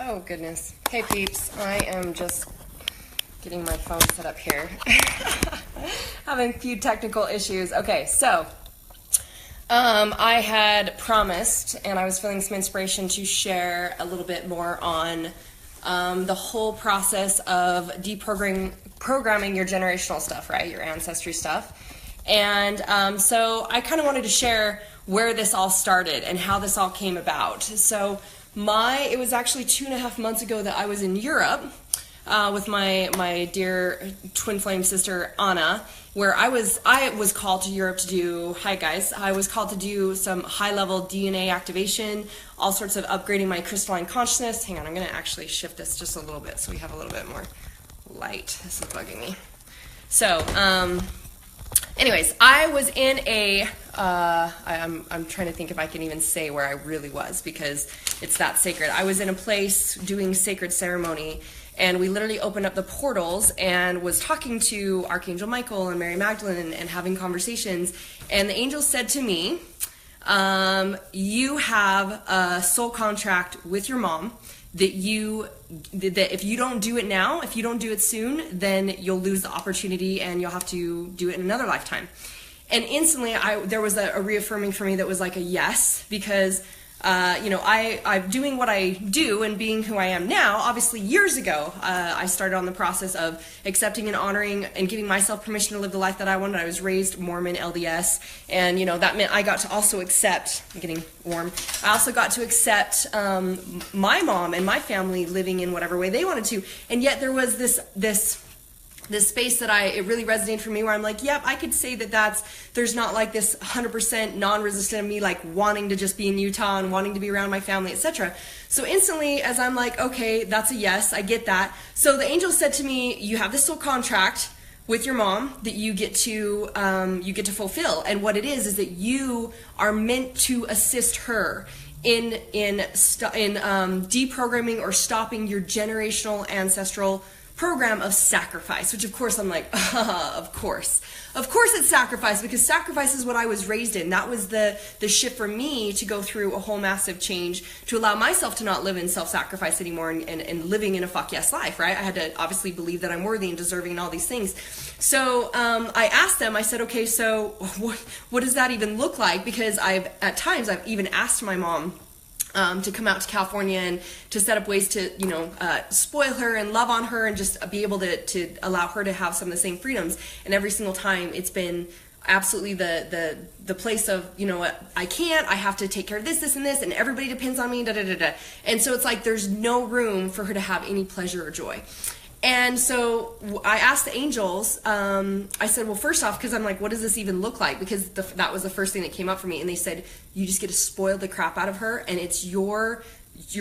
Oh, goodness. Hey, peeps. I am just getting my phone set up here. Having a few technical issues. Okay, so I had promised, and I was feeling some inspiration to share a little bit more on the whole process of programming your generational stuff, right? Your ancestry stuff. And so I kind of wanted to share where this all started and how this all came about. So it was actually 2.5 months ago that I was in Europe with my dear twin flame sister Anna, where I was called to Europe to do, hi guys, I was called to do some high level DNA activation, all sorts of upgrading my crystalline consciousness. Hang on, I'm going to actually shift this just a little bit so we have a little bit more light. This is bugging me. So, anyways, I was in I'm trying to think if I can even say where I really was because it's that sacred. I was in a place doing sacred ceremony, and we literally opened up the portals and was talking to Archangel Michael and Mary Magdalene and having conversations. And the angel said to me, you have a soul contract with your mom that if you don't do it now, if you don't do it soon, then you'll lose the opportunity and you'll have to do it in another lifetime. And instantly there was a reaffirming for me that was like a yes, because I'm doing what I do and being who I am now. Obviously, years ago, I started on the process of accepting and honoring and giving myself permission to live the life that I wanted. I was raised Mormon, LDS, and that meant I got to also accept, I'm getting warm, I also got to accept my mom and my family living in whatever way they wanted to. And yet there was this space that it really resonated for me, where I'm like, yep, I could say there's not like this 100% non-resistant of me like wanting to just be in Utah and wanting to be around my family, etc. So instantly, as I'm like, okay, that's a yes, I get that. So the angel said to me, you have this soul contract with your mom that you get to fulfill, and what it is that you are meant to assist her in deprogramming or stopping your generational ancestral program of sacrifice, which of course I'm like, of course it's sacrifice, because sacrifice is what I was raised in. That was the shift for me to go through a whole massive change to allow myself to not live in self-sacrifice anymore and living in a fuck yes life, right? I had to obviously believe that I'm worthy and deserving and all these things. So I asked them, I said, okay, so what does that even look like? Because at times I've even asked my mom to come out to California and to set up ways to, spoil her and love on her and just be able to allow her to have some of the same freedoms. And every single time it's been absolutely the place of, I have to take care of this, and this, and everybody depends on me, da, da, da, da. And so it's like there's no room for her to have any pleasure or joy. And so I asked the angels, I said, well, first off, because I'm like, what does this even look like? Because that was the first thing that came up for me. And they said, you just get to spoil the crap out of her, and it's your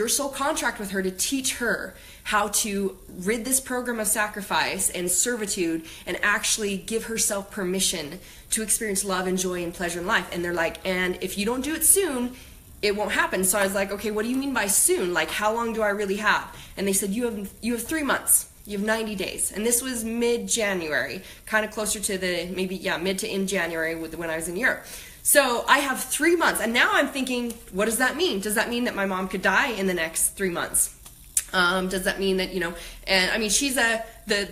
soul contract with her to teach her how to rid this program of sacrifice and servitude and actually give herself permission to experience love and joy and pleasure in life. And they're like, and if you don't do it soon, it won't happen. So I was like, okay, what do you mean by soon? Like, how long do I really have? And they said, you have 3 months. You have 90 days. And this was mid-January, kind of closer to mid to end January when I was in Europe. So I have 3 months. And now I'm thinking, what does that mean? Does that mean that my mom could die in the next 3 months? Does that mean that, and I mean, she's the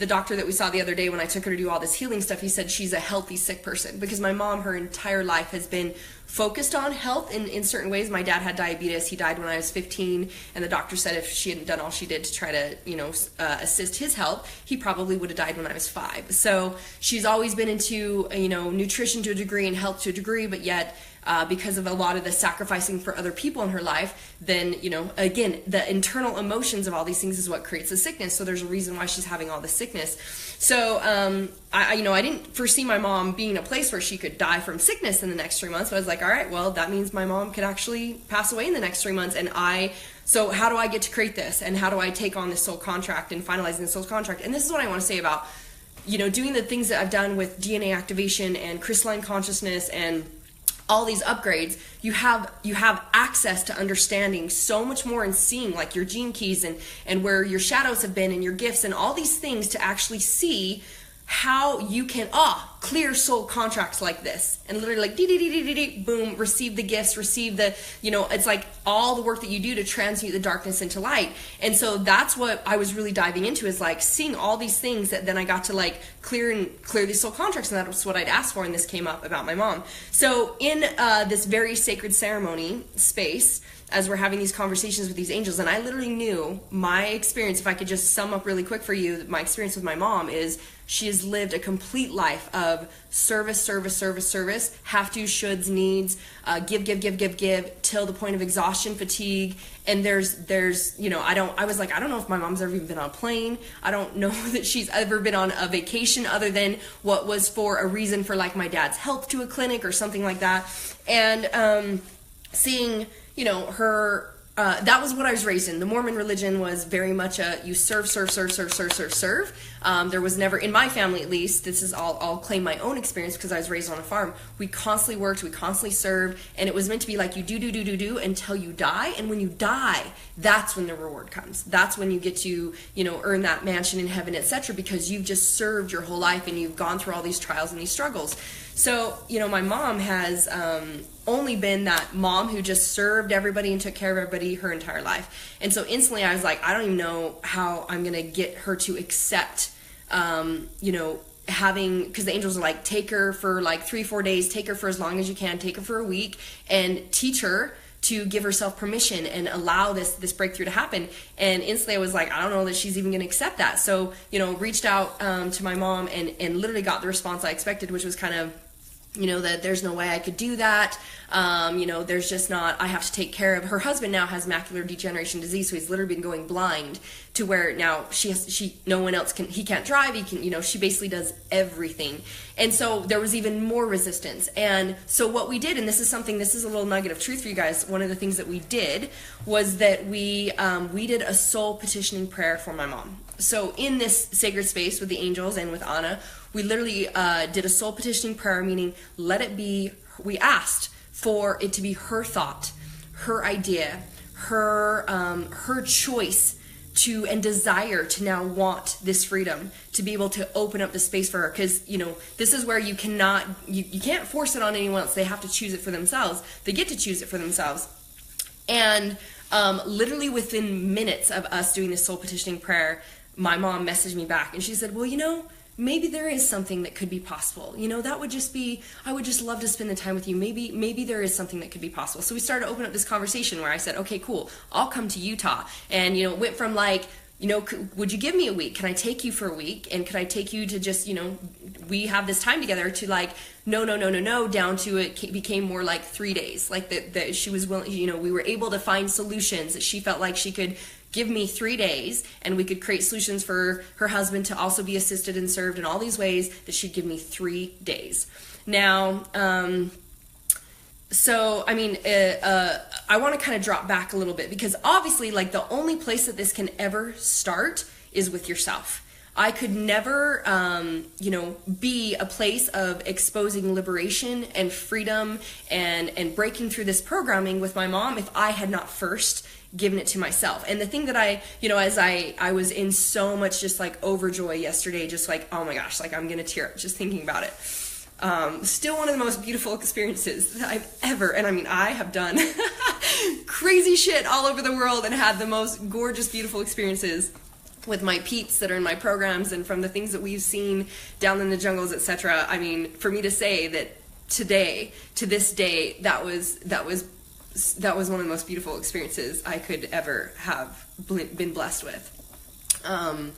doctor that we saw the other day when I took her to do all this healing stuff, he said she's a healthy sick person, because my mom, her entire life has been focused on health in certain ways. My dad had diabetes. He died when I was 15, and the doctor said if she hadn't done all she did to try to, assist his health, he probably would have died when I was 5. So she's always been into, nutrition to a degree and health to a degree, but yet because of a lot of the sacrificing for other people in her life, then, again, the internal emotions of all these things is what creates the sickness. So there's a reason why she's having all this sickness. So, I didn't foresee my mom being in a place where she could die from sickness in the next 3 months. So I was like, all right, well, that means my mom could actually pass away in the next 3 months. So how do I get to create this? And how do I take on this soul contract and finalizing the soul contract? And this is what I want to say about, doing the things that I've done with DNA activation and crystalline consciousness and all these upgrades. You have access to understanding so much more and seeing like your gene keys and where your shadows have been and your gifts and all these things to actually see how you can clear soul contracts like this, and literally like boom, receive the gifts, receive the, it's like all the work that you do to transmute the darkness into light. And so that's what I was really diving into, is like seeing all these things that then I got to like clear these soul contracts, and that's what I'd asked for, and this came up about my mom. So in this very sacred ceremony space, as we're having these conversations with these angels, and I literally knew my experience, if I could just sum up really quick for you, my experience with my mom is she has lived a complete life of service, have to, shoulds, needs, give, till the point of exhaustion, fatigue. And there's I was like, I don't know if my mom's ever even been on a plane. I don't know that she's ever been on a vacation other than what was for a reason, for like my dad's health, to a clinic or something like that. And seeing, her, that was what I was raised in. The Mormon religion was very much you serve. There was never, in my family at least, this is I'll claim my own experience because I was raised on a farm. We constantly worked, we constantly served, and it was meant to be like you do until you die. And when you die, that's when the reward comes. That's when you get to, earn that mansion in heaven, etc., because you've just served your whole life and you've gone through all these trials and these struggles. So, my mom has only been that mom who just served everybody and took care of everybody her entire life. And so instantly I was like, I don't even know how I'm going to get her to accept, because the angels are like, take her for like 3-4 days, take her for as long as you can, take her for a week, and teach her to give herself permission and allow this breakthrough to happen. And instantly I was like, I don't know that she's even going to accept that. So, reached out to my mom and literally got the response I expected, which was kind of, that there's no way I could do that. There's just not, I have to take care of, her husband now has macular degeneration disease, so he's literally been going blind, to where now no one else he can't drive, he can, she basically does everything. And so there was even more resistance. And so what we did, and this is a little nugget of truth for you guys, one of the things that we did was that we did a soul petitioning prayer for my mom. So in this sacred space with the angels and with Anna, we literally did a soul petitioning prayer, meaning we asked for it to be her thought, her idea, her choice to and desire to now want this freedom, to be able to open up the space for her. Because this is where you can't force it on anyone else. They have to choose it for themselves. They get to choose it for themselves. And literally within minutes of us doing this soul petitioning prayer, my mom messaged me back and she said, well, maybe there is something that could be possible. That would just be, I would just love to spend the time with you. Maybe there is something that could be possible. So we started to open up this conversation where I said, okay, cool, I'll come to Utah. And, it went from like, would you give me a week? Can I take you for a week? And could I take you to just, we have this time together, to like, no, down to it became more like 3 days. Like that she was willing, we were able to find solutions that she felt like she could give me 3 days, and we could create solutions for her husband to also be assisted and served in all these ways, that she'd give me 3 days. Now, so, I want to kind of drop back a little bit, because obviously, like, the only place that this can ever start is with yourself. I could never, be a place of exposing liberation and freedom and breaking through this programming with my mom if I had not first given it to myself. And the thing that as I was in so much just like overjoy yesterday, just like, oh my gosh, like I'm going to tear up just thinking about it. Still one of the most beautiful experiences that I've ever, and I have done crazy shit all over the world and had the most gorgeous, beautiful experiences with my peeps that are in my programs and from the things that we've seen down in the jungles, etc. For me to say that today, to this day, that was one of the most beautiful experiences I could ever have been blessed with. I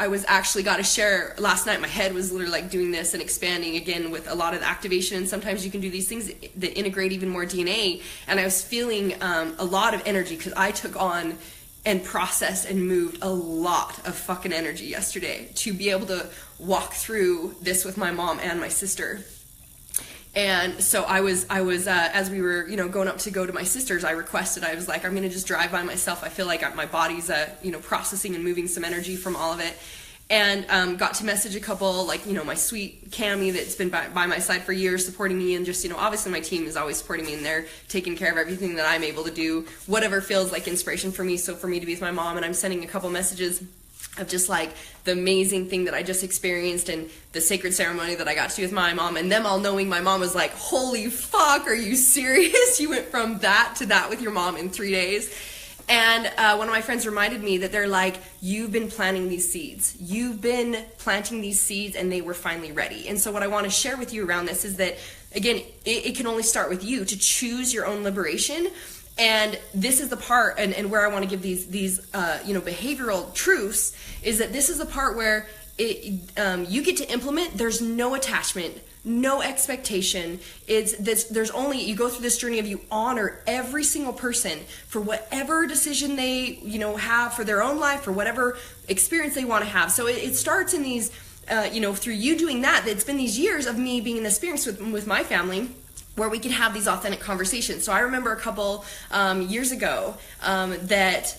was actually got to share last night. My head was literally like doing this and expanding again with a lot of the activation. Sometimes you can do these things that integrate even more DNA. And I was feeling a lot of energy because I took on and processed and moved a lot of fucking energy yesterday to be able to walk through this with my mom and my sister. And so I was as we were, going up to go to my sister's, I requested, I was like, I'm going to just drive by myself. I feel like my body's, processing and moving some energy from all of it. And got to message a couple, like, my sweet Cami that's been by my side for years, supporting me, and just, obviously my team is always supporting me, and they're taking care of everything that I'm able to do, whatever feels like inspiration for me. So for me to be with my mom, and I'm sending a couple messages of just like the amazing thing that I just experienced and the sacred ceremony that I got to do with my mom, and them all knowing my mom was like, holy fuck, are you serious? You went from that to that with your mom in 3 days. And one of my friends reminded me that they're like, you've been planting these seeds. You've been planting these seeds and they were finally ready. And so what I want to share with you around this is that, again, it can only start with you to choose your own liberation. And this is the part, and where I want to give these behavioral truths, is that this is the part where you get to implement. There's no attachment, no expectation. There's only, you go through this journey of you honor every single person for whatever decision they have for their own life, for whatever experience they want to have. So it starts in these through you doing that. It's been these years of me being in this experience with my family, where we can have these authentic conversations. So I remember a couple years ago this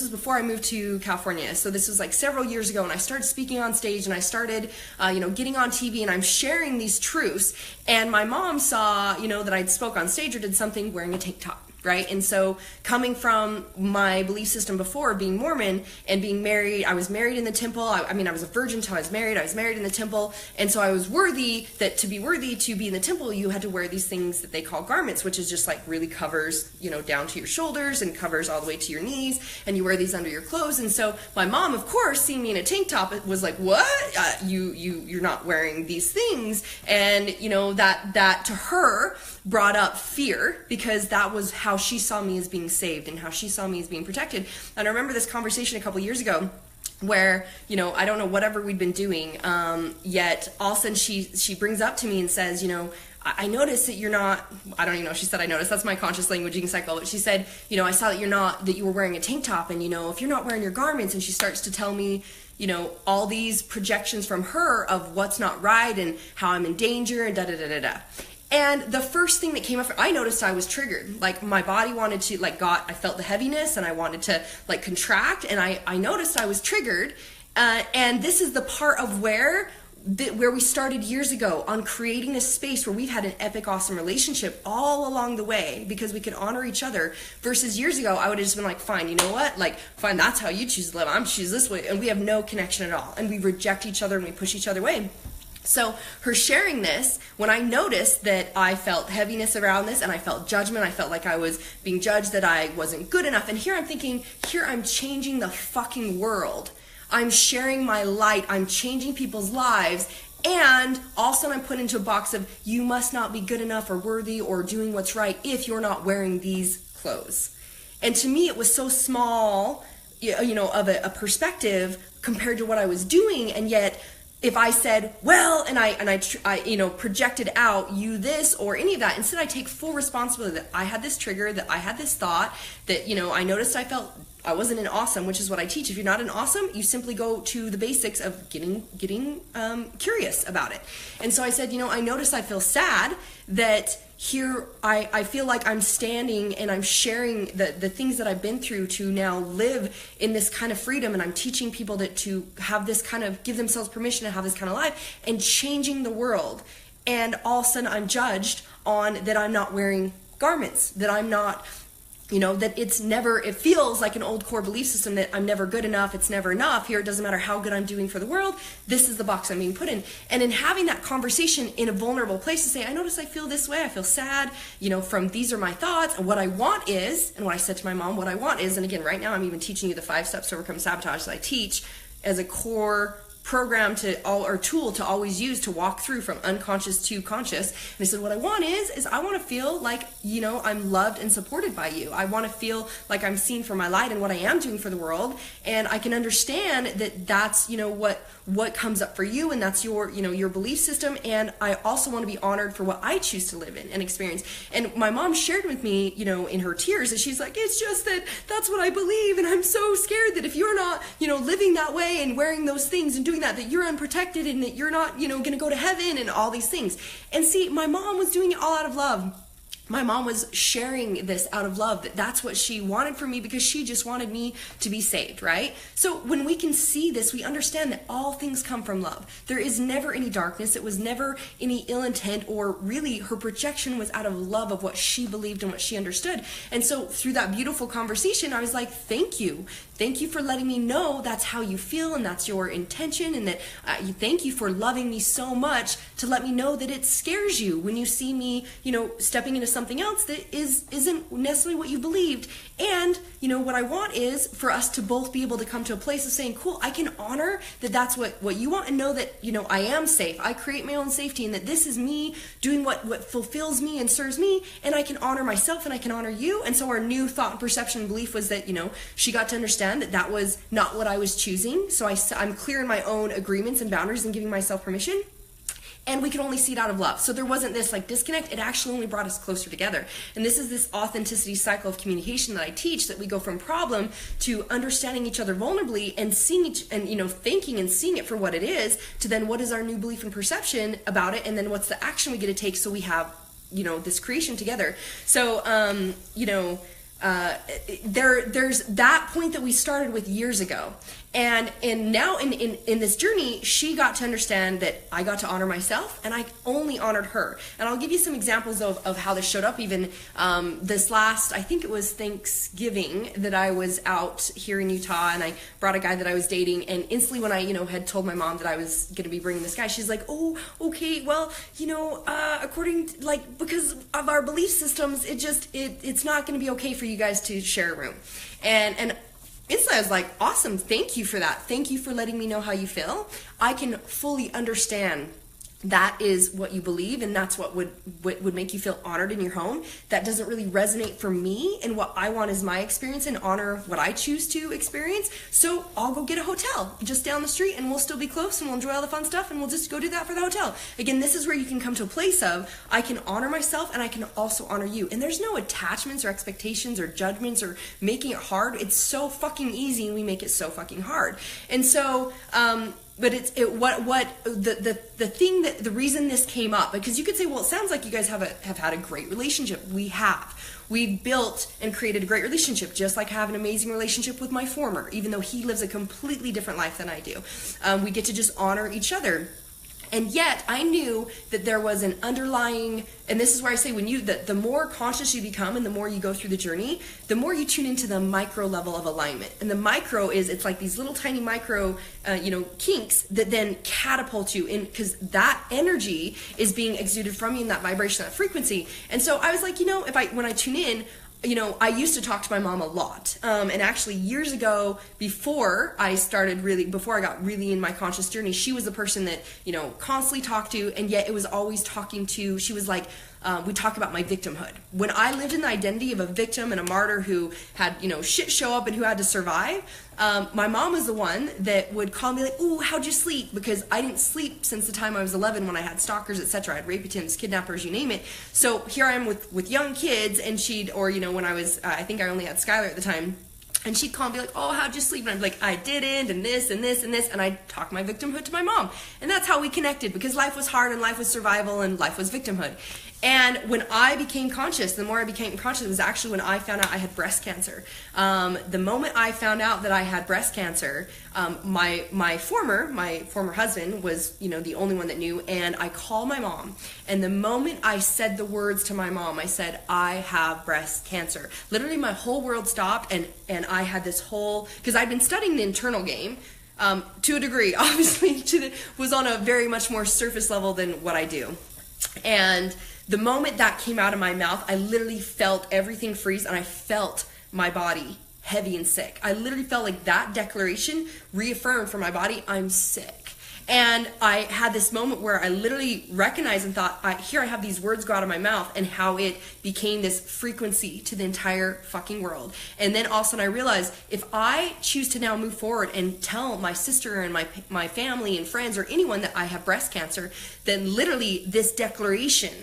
was before I moved to California. So this was like several years ago, and I started speaking on stage, and I started getting on TV, and I'm sharing these truths. And my mom saw that I'd spoke on stage or did something wearing a tank top. Right? And so coming from my belief system before being Mormon and being married, I was married in the temple. I was a virgin until I was married in the temple. And so I was worthy that to be in the temple, you had to wear these things that they call garments, which is just like really covers, down to your shoulders and covers all the way to your knees. And you wear these under your clothes. And so my mom, of course, seeing me in a tank top, was like, what? You're not wearing these things. And, that to her brought up fear, because that was how she saw me as being saved and how she saw me as being protected. And I remember this conversation a couple years ago where, I don't know, whatever we'd been doing, yet all of a sudden she brings up to me and says, I noticed that you're not, I don't even know if she said I noticed, that's my conscious languaging cycle, but she said, I saw that you were wearing a tank top, and, if you're not wearing your garments, and she starts to tell me, all these projections from her of what's not right and how I'm in danger and da-da-da-da-da. And the first thing that came up, I noticed I was triggered. Like my body wanted to, I felt the heaviness and I wanted to contract, and I noticed I was triggered. And this is the part of where we started years ago on creating this space where we've had an epic, awesome relationship all along the way because we could honor each other. Versus years ago, I would have just been like, fine, you know what? Fine, that's how you choose to live. I'm choose this way. And we have no connection at all. And we reject each other and we push each other away. So her sharing this, when I noticed that I felt heaviness around this and I felt judgment, I felt like I was being judged, that I wasn't good enough. And here I'm thinking, here I'm changing the fucking world. I'm sharing my light. I'm changing people's lives. And also I'm put into a box of, you must not be good enough or worthy or doing what's right if you're not wearing these clothes. And to me, it was so small, of a perspective compared to what I was doing. And yet, if I said, well, and I projected out you this or any of that, instead I take full responsibility that I had this trigger, that I had this thought, that, I noticed I felt I wasn't an awesome, which is what I teach. If you're not an awesome, you simply go to the basics of getting curious about it. And so I said, I noticed I feel sad that here I feel like I'm standing and I'm sharing the things that I've been through to now live in this kind of freedom, and I'm teaching people to have this kind of, give themselves permission to have this kind of life and changing the world. And all of a sudden I'm judged on that I'm not wearing garments, that I'm not, that it feels like an old core belief system that I'm never good enough, it's never enough. Here, it doesn't matter how good I'm doing for the world, this is the box I'm being put in. And in having that conversation in a vulnerable place to say, I notice I feel this way, I feel sad, from these are my thoughts, and what I want is, and what I said to my mom, what I want is, and again, right now I'm even teaching you the 5 steps to overcome sabotage that I teach as a core program tool to always use to walk through from unconscious to conscious. And I said, what I want is I want to feel like, I'm loved and supported by you. I want to feel like I'm seen for my light and what I am doing for the world. And I can understand that that's, what comes up for you, and that's your, your belief system. And I also want to be honored for what I choose to live in and experience. And my mom shared with me, in her tears, that she's like, it's just that that's what I believe. And I'm so scared that if you're not, living that way and wearing those things and doing that you're unprotected and that you're not, going to go to heaven and all these things. And see, my mom was doing it all out of love. my mom was sharing this out of love, that that's what she wanted for me because she just wanted me to be saved, right? So when we can see this, we understand that all things come from love. There is never any darkness. It was never any ill intent, or really her projection was out of love of what she believed and what she understood. And so through that beautiful conversation, I was like, thank you. Thank you for letting me know that's how you feel and that's your intention, and that thank you for loving me so much to let me know that it scares you when you see me, stepping into something else that isn't necessarily what you believed. And, what I want is for us to both be able to come to a place of saying, cool, I can honor that that's what you want, and know that, I am safe. I create my own safety, and that this is me doing what fulfills me and serves me, and I can honor myself and I can honor you. And so our new thought and perception and belief was that, she got to understand that was not what I was choosing. So I'm clear in my own agreements and boundaries and giving myself permission. And we could only see it out of love. So there wasn't this disconnect. It actually only brought us closer together. And this is this authenticity cycle of communication that I teach, that we go from problem to understanding each other vulnerably and seeing thinking and seeing it for what it is, to then what is our new belief and perception about it, and then what's the action we get to take so we have this creation together. So there's that point that we started with years ago, and now in this journey, she got to understand that I got to honor myself, and I only honored her. And I'll give you some examples of how this showed up. Even this last, I think it was Thanksgiving, that I was out here in Utah, and I brought a guy that I was dating, and instantly when I had told my mom that I was going to be bringing this guy, she's like, oh, okay, well, according to, because of our belief systems, it's not going to be okay for you guys to share a room. And instantly I was like, awesome, thank you for that. Thank you for letting me know how you feel. I can fully understand that is what you believe, and that's what would make you feel honored in your home. That doesn't really resonate for me, and what I want is my experience, and honor what I choose to experience. So I'll go get a hotel just down the street, and we'll still be close, and we'll enjoy all the fun stuff, and we'll just go do that for the hotel. Again, this is where you can come to a place of, I can honor myself, and I can also honor you. And there's no attachments or expectations or judgments or making it hard. It's so fucking easy, and we make it so fucking hard. And so, but the reason this came up, because you could say, well, it sounds like you guys have had a great relationship. We have. We've built and created a great relationship, just like I have an amazing relationship with my former, even though he lives a completely different life than I do. We get to just honor each other. And yet I knew that there was an underlying, and this is where I say, the more conscious you become and the more you go through the journey, the more you tune into the micro level of alignment. And the micro it's like these little tiny micro, kinks that then catapult you in, because that energy is being exuded from you in that vibration, that frequency. And so I was like, when I tune in, I used to talk to my mom a lot. And actually years ago, before I got really in my conscious journey, she was the person that, constantly talked to, and yet it was always she was like, we talk about my victimhood. When I lived in the identity of a victim and a martyr who had, shit show up and who had to survive, my mom was the one that would call me like, ooh, how'd you sleep? Because I didn't sleep since the time I was 11, when I had stalkers, etc. I had rape attempts, kidnappers, you name it. So here I am with young kids, and when I was, I think I only had Skylar at the time, and she'd call and be like, oh, how'd you sleep? And I'd be like, I didn't, and this, and this, and this. And I'd talk my victimhood to my mom. And that's how we connected, because life was hard, and life was survival, and life was victimhood. And when I became conscious, the more I became conscious, it was actually when I found out I had breast cancer. The moment I found out that I had breast cancer, my former husband was, the only one that knew, and I called my mom. And the moment I said the words to my mom, I said, I have breast cancer. Literally my whole world stopped, and I had this whole, because I'd been studying the internal game, to a degree, obviously, was on a very much more surface level than what I do. And the moment that came out of my mouth, I literally felt everything freeze, and I felt my body heavy and sick. I literally felt like that declaration reaffirmed for my body, I'm sick. And I had this moment where I literally recognized and thought, here I have these words go out of my mouth, and how it became this frequency to the entire fucking world. And then all of a sudden I realized, if I choose to now move forward and tell my sister and my family and friends or anyone that I have breast cancer, then literally this declaration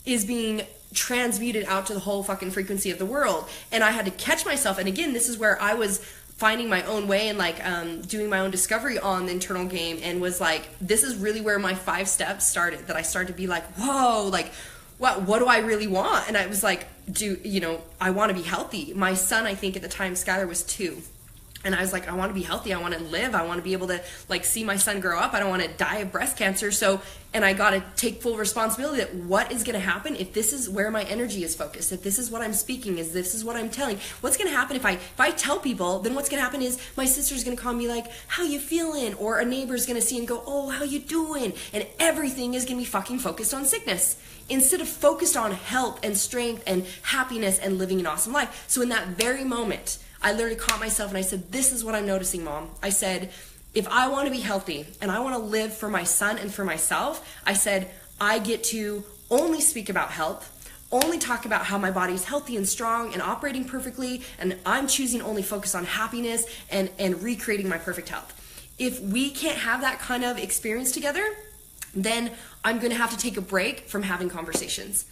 is being transmuted out to the whole fucking frequency of the world. And I had to catch myself. And again, this is where I was finding my own way and doing my own discovery on the internal game, and was like, this is really where my 5 steps started, that I started to be like, whoa, like, what do I really want? And I was like, I want to be healthy. My son, I think at the time, Skylar, was 2. And I was like, I want to be healthy. I want to live. I want to be able to like see my son grow up. I don't want to die of breast cancer. So, and I got to take full responsibility that what is going to happen if this is where my energy is focused, if this is what I'm speaking, is this is what I'm telling. What's going to happen if I tell people, then what's going to happen is my sister's going to call me like, how you feeling? Or a neighbor's going to see and go, oh, how you doing? And everything is going to be fucking focused on sickness instead of focused on health and strength and happiness and living an awesome life. So in that very moment, I literally caught myself and I said, this is what I'm noticing, Mom. I said, if I want to be healthy and I want to live for my son and for myself, I said, I get to only speak about health, only talk about how my body is healthy and strong and operating perfectly, and I'm choosing only focus on happiness and recreating my perfect health. If we can't have that kind of experience together, then I'm going to have to take a break from having conversations.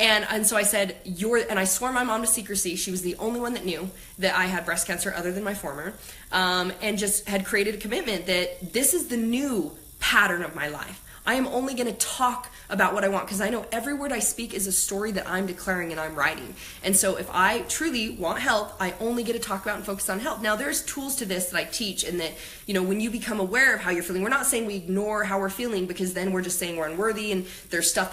And so I said, and I swore my mom to secrecy. She was the only one that knew that I had breast cancer other than my former, and just had created a commitment that this is the new pattern of my life. I am only going to talk about what I want because I know every word I speak is a story that I'm declaring and I'm writing. And so if I truly want health, I only get to talk about and focus on health. Now there's tools to this that I teach, and that, when you become aware of how you're feeling, we're not saying we ignore how we're feeling because then we're just saying we're unworthy, and there's stuff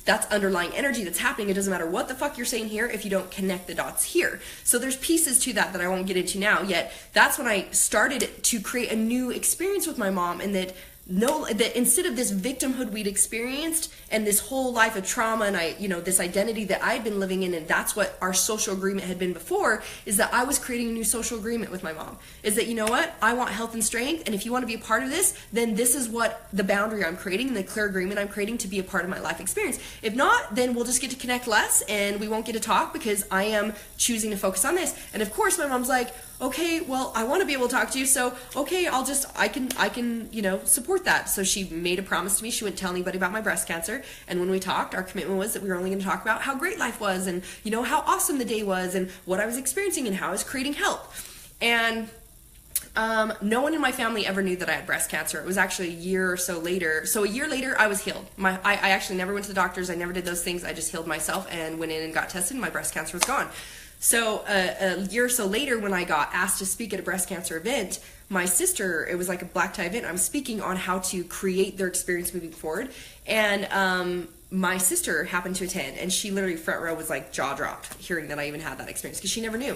that's underlying energy that's happening. It doesn't matter what the fuck you're saying here if you don't connect the dots here. So there's pieces to that I won't get into now, yet that's when I started to create a new experience with my mom, and that instead of this victimhood we'd experienced and this whole life of trauma and this identity that I'd been living in, and that's what our social agreement had been before, is that I was creating a new social agreement with my mom. Is that, what? I want health and strength, and if you want to be a part of this, then this is what the boundary I'm creating and the clear agreement I'm creating to be a part of my life experience. If not, then we'll just get to connect less and we won't get to talk because I am choosing to focus on this. And of course my mom's like, okay, well, I want to be able to talk to you, so okay, I can support that. So she made a promise to me she wouldn't tell anybody about my breast cancer, and when we talked, our commitment was that we were only going to talk about how great life was, and how awesome the day was, and what I was experiencing, and how I was creating health. And no one in my family ever knew that I had breast cancer. It was actually a year or so later. So a year later, I was healed. I actually never went to the doctors. I never did those things. I just healed myself and went in and got tested, and my breast cancer was gone. So a year or so later, when I got asked to speak at a breast cancer event, my sister, it was like a black tie event, I'm speaking on how to create their experience moving forward. And my sister happened to attend, and she literally front row was like jaw dropped hearing that I even had that experience because she never knew.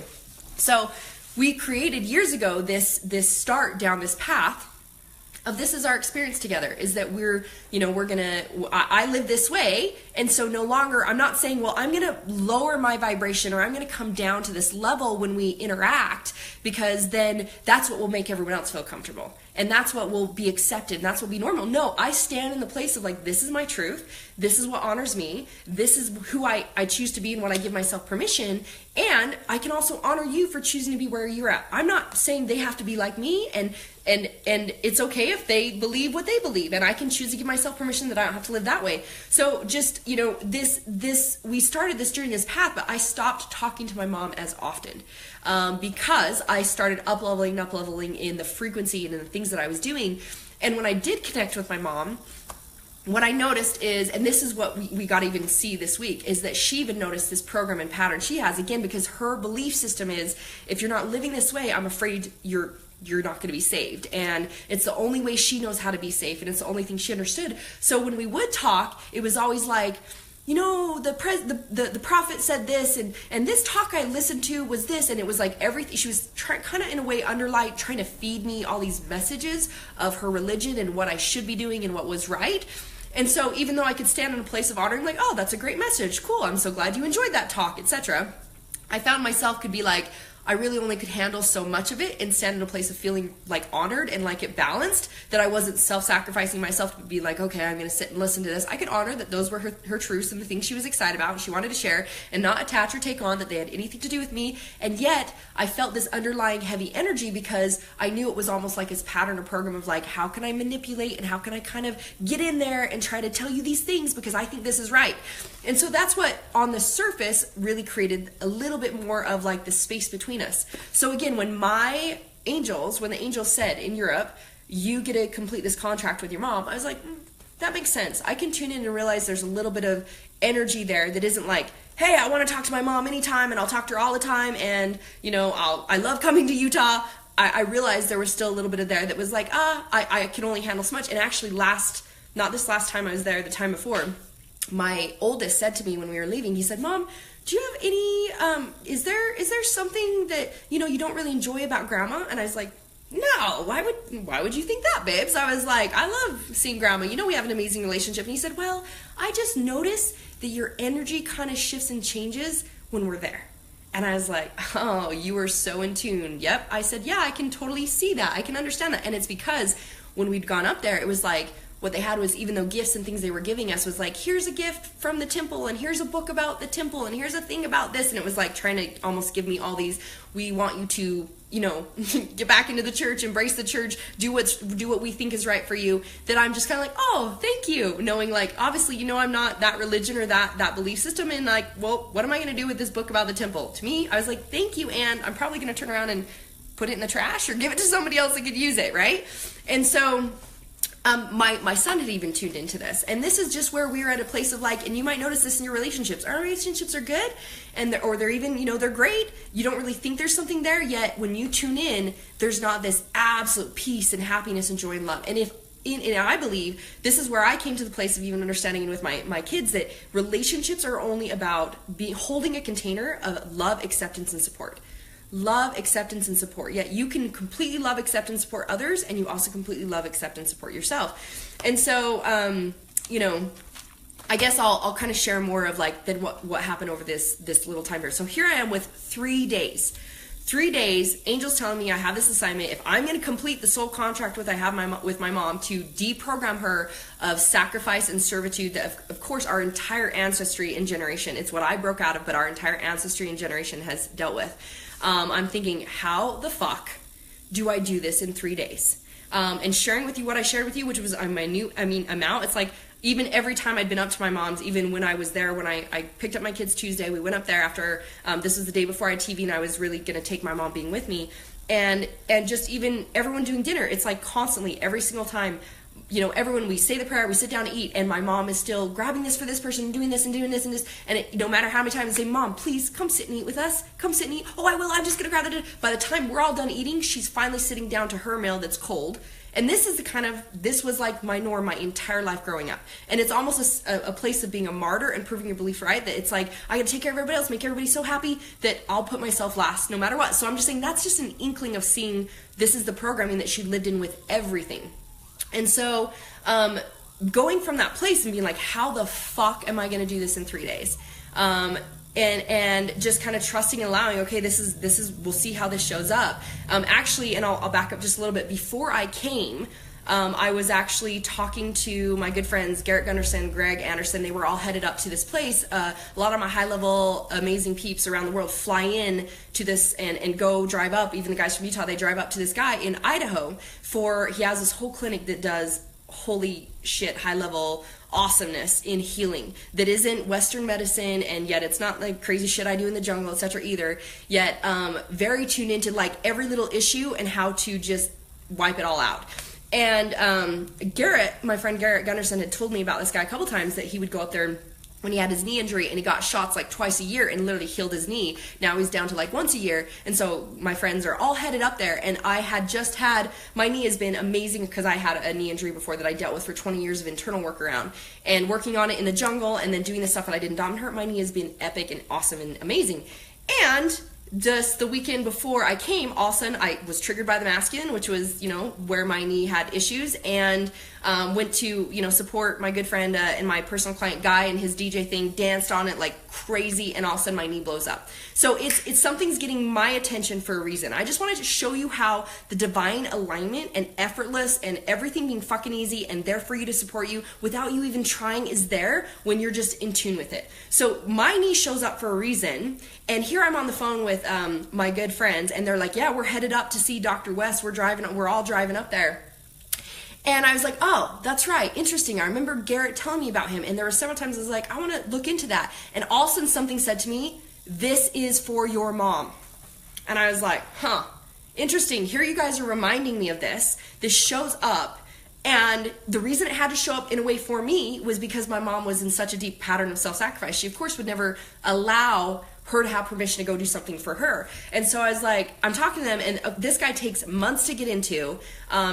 So we created years ago this start down this path of this is our experience together, is that I live this way, and so no longer, I'm not saying, well, I'm going to lower my vibration or I'm going to come down to this level when we interact, because then that's what will make everyone else feel comfortable. And that's what will be accepted, and that's what will be normal. No, I stand in the place of like, this is my truth, this is what honors me, this is who I choose to be and what I give myself permission, and I can also honor you for choosing to be where you're at. I'm not saying they have to be like me, and it's okay if they believe what they believe, and I can choose to give myself permission that I don't have to live that way. So just, we started this journey, this path, but I stopped talking to my mom as often. Because I started up-leveling in the frequency and in the things that I was doing. And when I did connect with my mom, what I noticed is, and this is what we got to even see this week, is that she even noticed this program and pattern she has, again, because her belief system is, if you're not living this way, I'm afraid you're not going to be saved. And it's the only way she knows how to be safe, and it's the only thing she understood. So when we would talk, it was always like, the prophet said this, and this talk I listened to was this, and it was like everything. She was kind of in a way trying to feed me all these messages of her religion and what I should be doing and what was right. And so even though I could stand in a place of honoring, like, oh, that's a great message, cool, I'm so glad you enjoyed that talk, etc., I found myself could be like, I really only could handle so much of it and stand in a place of feeling like honored and like it balanced, that I wasn't self-sacrificing myself to be like, okay, I'm going to sit and listen to this. I could honor that those were her truths and the things she was excited about and she wanted to share, and not attach or take on that they had anything to do with me. And yet I felt this underlying heavy energy because I knew it was almost like this pattern or program of like, how can I manipulate and how can I kind of get in there and try to tell you these things because I think this is right. And so that's what on the surface really created a little bit more of like the space between us. So again, when the angels said in Europe, you get to complete this contract with your mom, I was like, that makes sense. I can tune in and realize there's a little bit of energy there that isn't like, hey, I want to talk to my mom anytime and I'll talk to her all the time, and I love coming to Utah. I realized there was still a little bit of there that was like, I can only handle so much. And actually not this last time I was there, the time before, my oldest said to me when we were leaving, he said, Mom, do you have any, is there something that, you don't really enjoy about Grandma? And I was like, no, why would you think that, babes? I was like, I love seeing Grandma. We have an amazing relationship. And he said, well, I just noticed that your energy kind of shifts and changes when we're there. And I was like, oh, you are so in tune. Yep. I said, yeah, I can totally see that. I can understand that. And it's because when we'd gone up there, it was like, what they had was, even though gifts and things they were giving us was like, here's a gift from the temple, and here's a book about the temple, and here's a thing about this. And it was like trying to almost give me all these, we want you to, get back into the church, embrace the church, do what we think is right for you, that I'm just kind of like, oh, thank you. Knowing like, obviously, I'm not that religion or that belief system. And like, well, what am I going to do with this book about the temple? To me, I was like, thank you. And I'm probably going to turn around and put it in the trash or give it to somebody else that could use it. Right. And so, my son had even tuned into this, and this is just where we are at a place of like, and you might notice this in your relationships. Our relationships are good, or they're even, they're great. You don't really think there's something there yet. When you tune in, there's not this absolute peace and happiness and joy and love. And I believe this is where I came to the place of even understanding with my kids that relationships are only about holding a container of love, acceptance, and support. Love, acceptance, and support. Yet you can completely love, accept, and support others, and you also completely love, accept, and support yourself. And so, I guess I'll kind of share more of like then what happened over this little time here. So here I am with 3 days. 3 days, Angel's telling me I have this assignment. If I'm going to complete the soul contract with my mom to deprogram her of sacrifice and servitude that, of course, our entire ancestry and generation, it's what I broke out of, but our entire ancestry and generation has dealt with. I'm thinking, how the fuck do I do this in 3 days? And sharing with you what I shared with you, which was my amount. It's like, even every time I'd been up to my mom's, even when I was there, when I picked up my kids Tuesday, we went up there after, this was the day before I had TV, and I was really going to take my mom being with me. And just even everyone doing dinner, it's like constantly, every single time, everyone, we say the prayer, we sit down to eat, and my mom is still grabbing this for this person, and doing this and doing this and this, and no matter how many times I say, Mom, please come sit and eat with us, come sit and eat. Oh, I will, I'm just going to grab it. By the time we're all done eating, she's finally sitting down to her meal that's cold. And this is this was like my norm my entire life growing up. And it's almost a place of being a martyr and proving your belief right, that it's like, I gotta take care of everybody else, make everybody so happy that I'll put myself last no matter what. So I'm just saying that's just an inkling of seeing this is the programming that she lived in with everything. And so, going from that place and being like, how the fuck am I gonna do this in 3 days? And just kind of trusting and allowing, okay, this is, we'll see how this shows up. Actually, and I'll back up just a little bit. Before I came, I was actually talking to my good friends, Garrett Gunderson, Greg Anderson. They were all headed up to this place. A lot of my high-level, amazing peeps around the world fly in to this and go drive up. Even the guys from Utah, they drive up to this guy in Idaho he has this whole clinic that does holy shit, high-level awesomeness in healing that isn't Western medicine, and yet it's not like crazy shit I do in the jungle, etc. either, yet very tuned into like every little issue and how to just wipe it all out. And Garrett, my friend Garrett Gunderson, had told me about this guy a couple times, that he would go up there when he had his knee injury, and he got shots like twice a year and literally healed his knee. Now he's down to like once a year. And so my friends are all headed up there, and I had just had, my knee has been amazing because I had a knee injury before that I dealt with for 20 years of internal workaround, and working on it in the jungle and then doing the stuff that I did in Dominant, my knee has been epic and awesome and amazing. And just the weekend before I came, all of a sudden I was triggered by the masculine, which was, where my knee had issues, and went to, support my good friend and my personal client Guy and his DJ thing, danced on it like crazy, and all of a sudden my knee blows up. So it's something's getting my attention for a reason. I just wanted to show you how the divine alignment and effortless and everything being fucking easy and there for you to support you without you even trying is there when you're just in tune with it. So my knee shows up for a reason, and here I'm on the phone with my good friends, and they're like, yeah, we're headed up to see Dr. West. We're all driving up there. And I was like, oh, that's right. Interesting. I remember Garrett telling me about him. And there were several times I was like, I want to look into that. And all of a sudden something said to me, this is for your mom. And I was like, huh, interesting. Here you guys are reminding me of this. This shows up. And the reason it had to show up in a way for me was because my mom was in such a deep pattern of self-sacrifice. She, of course, would never allow her to have permission to go do something for her. And so I was like, I'm talking to them, and this guy takes months to get into,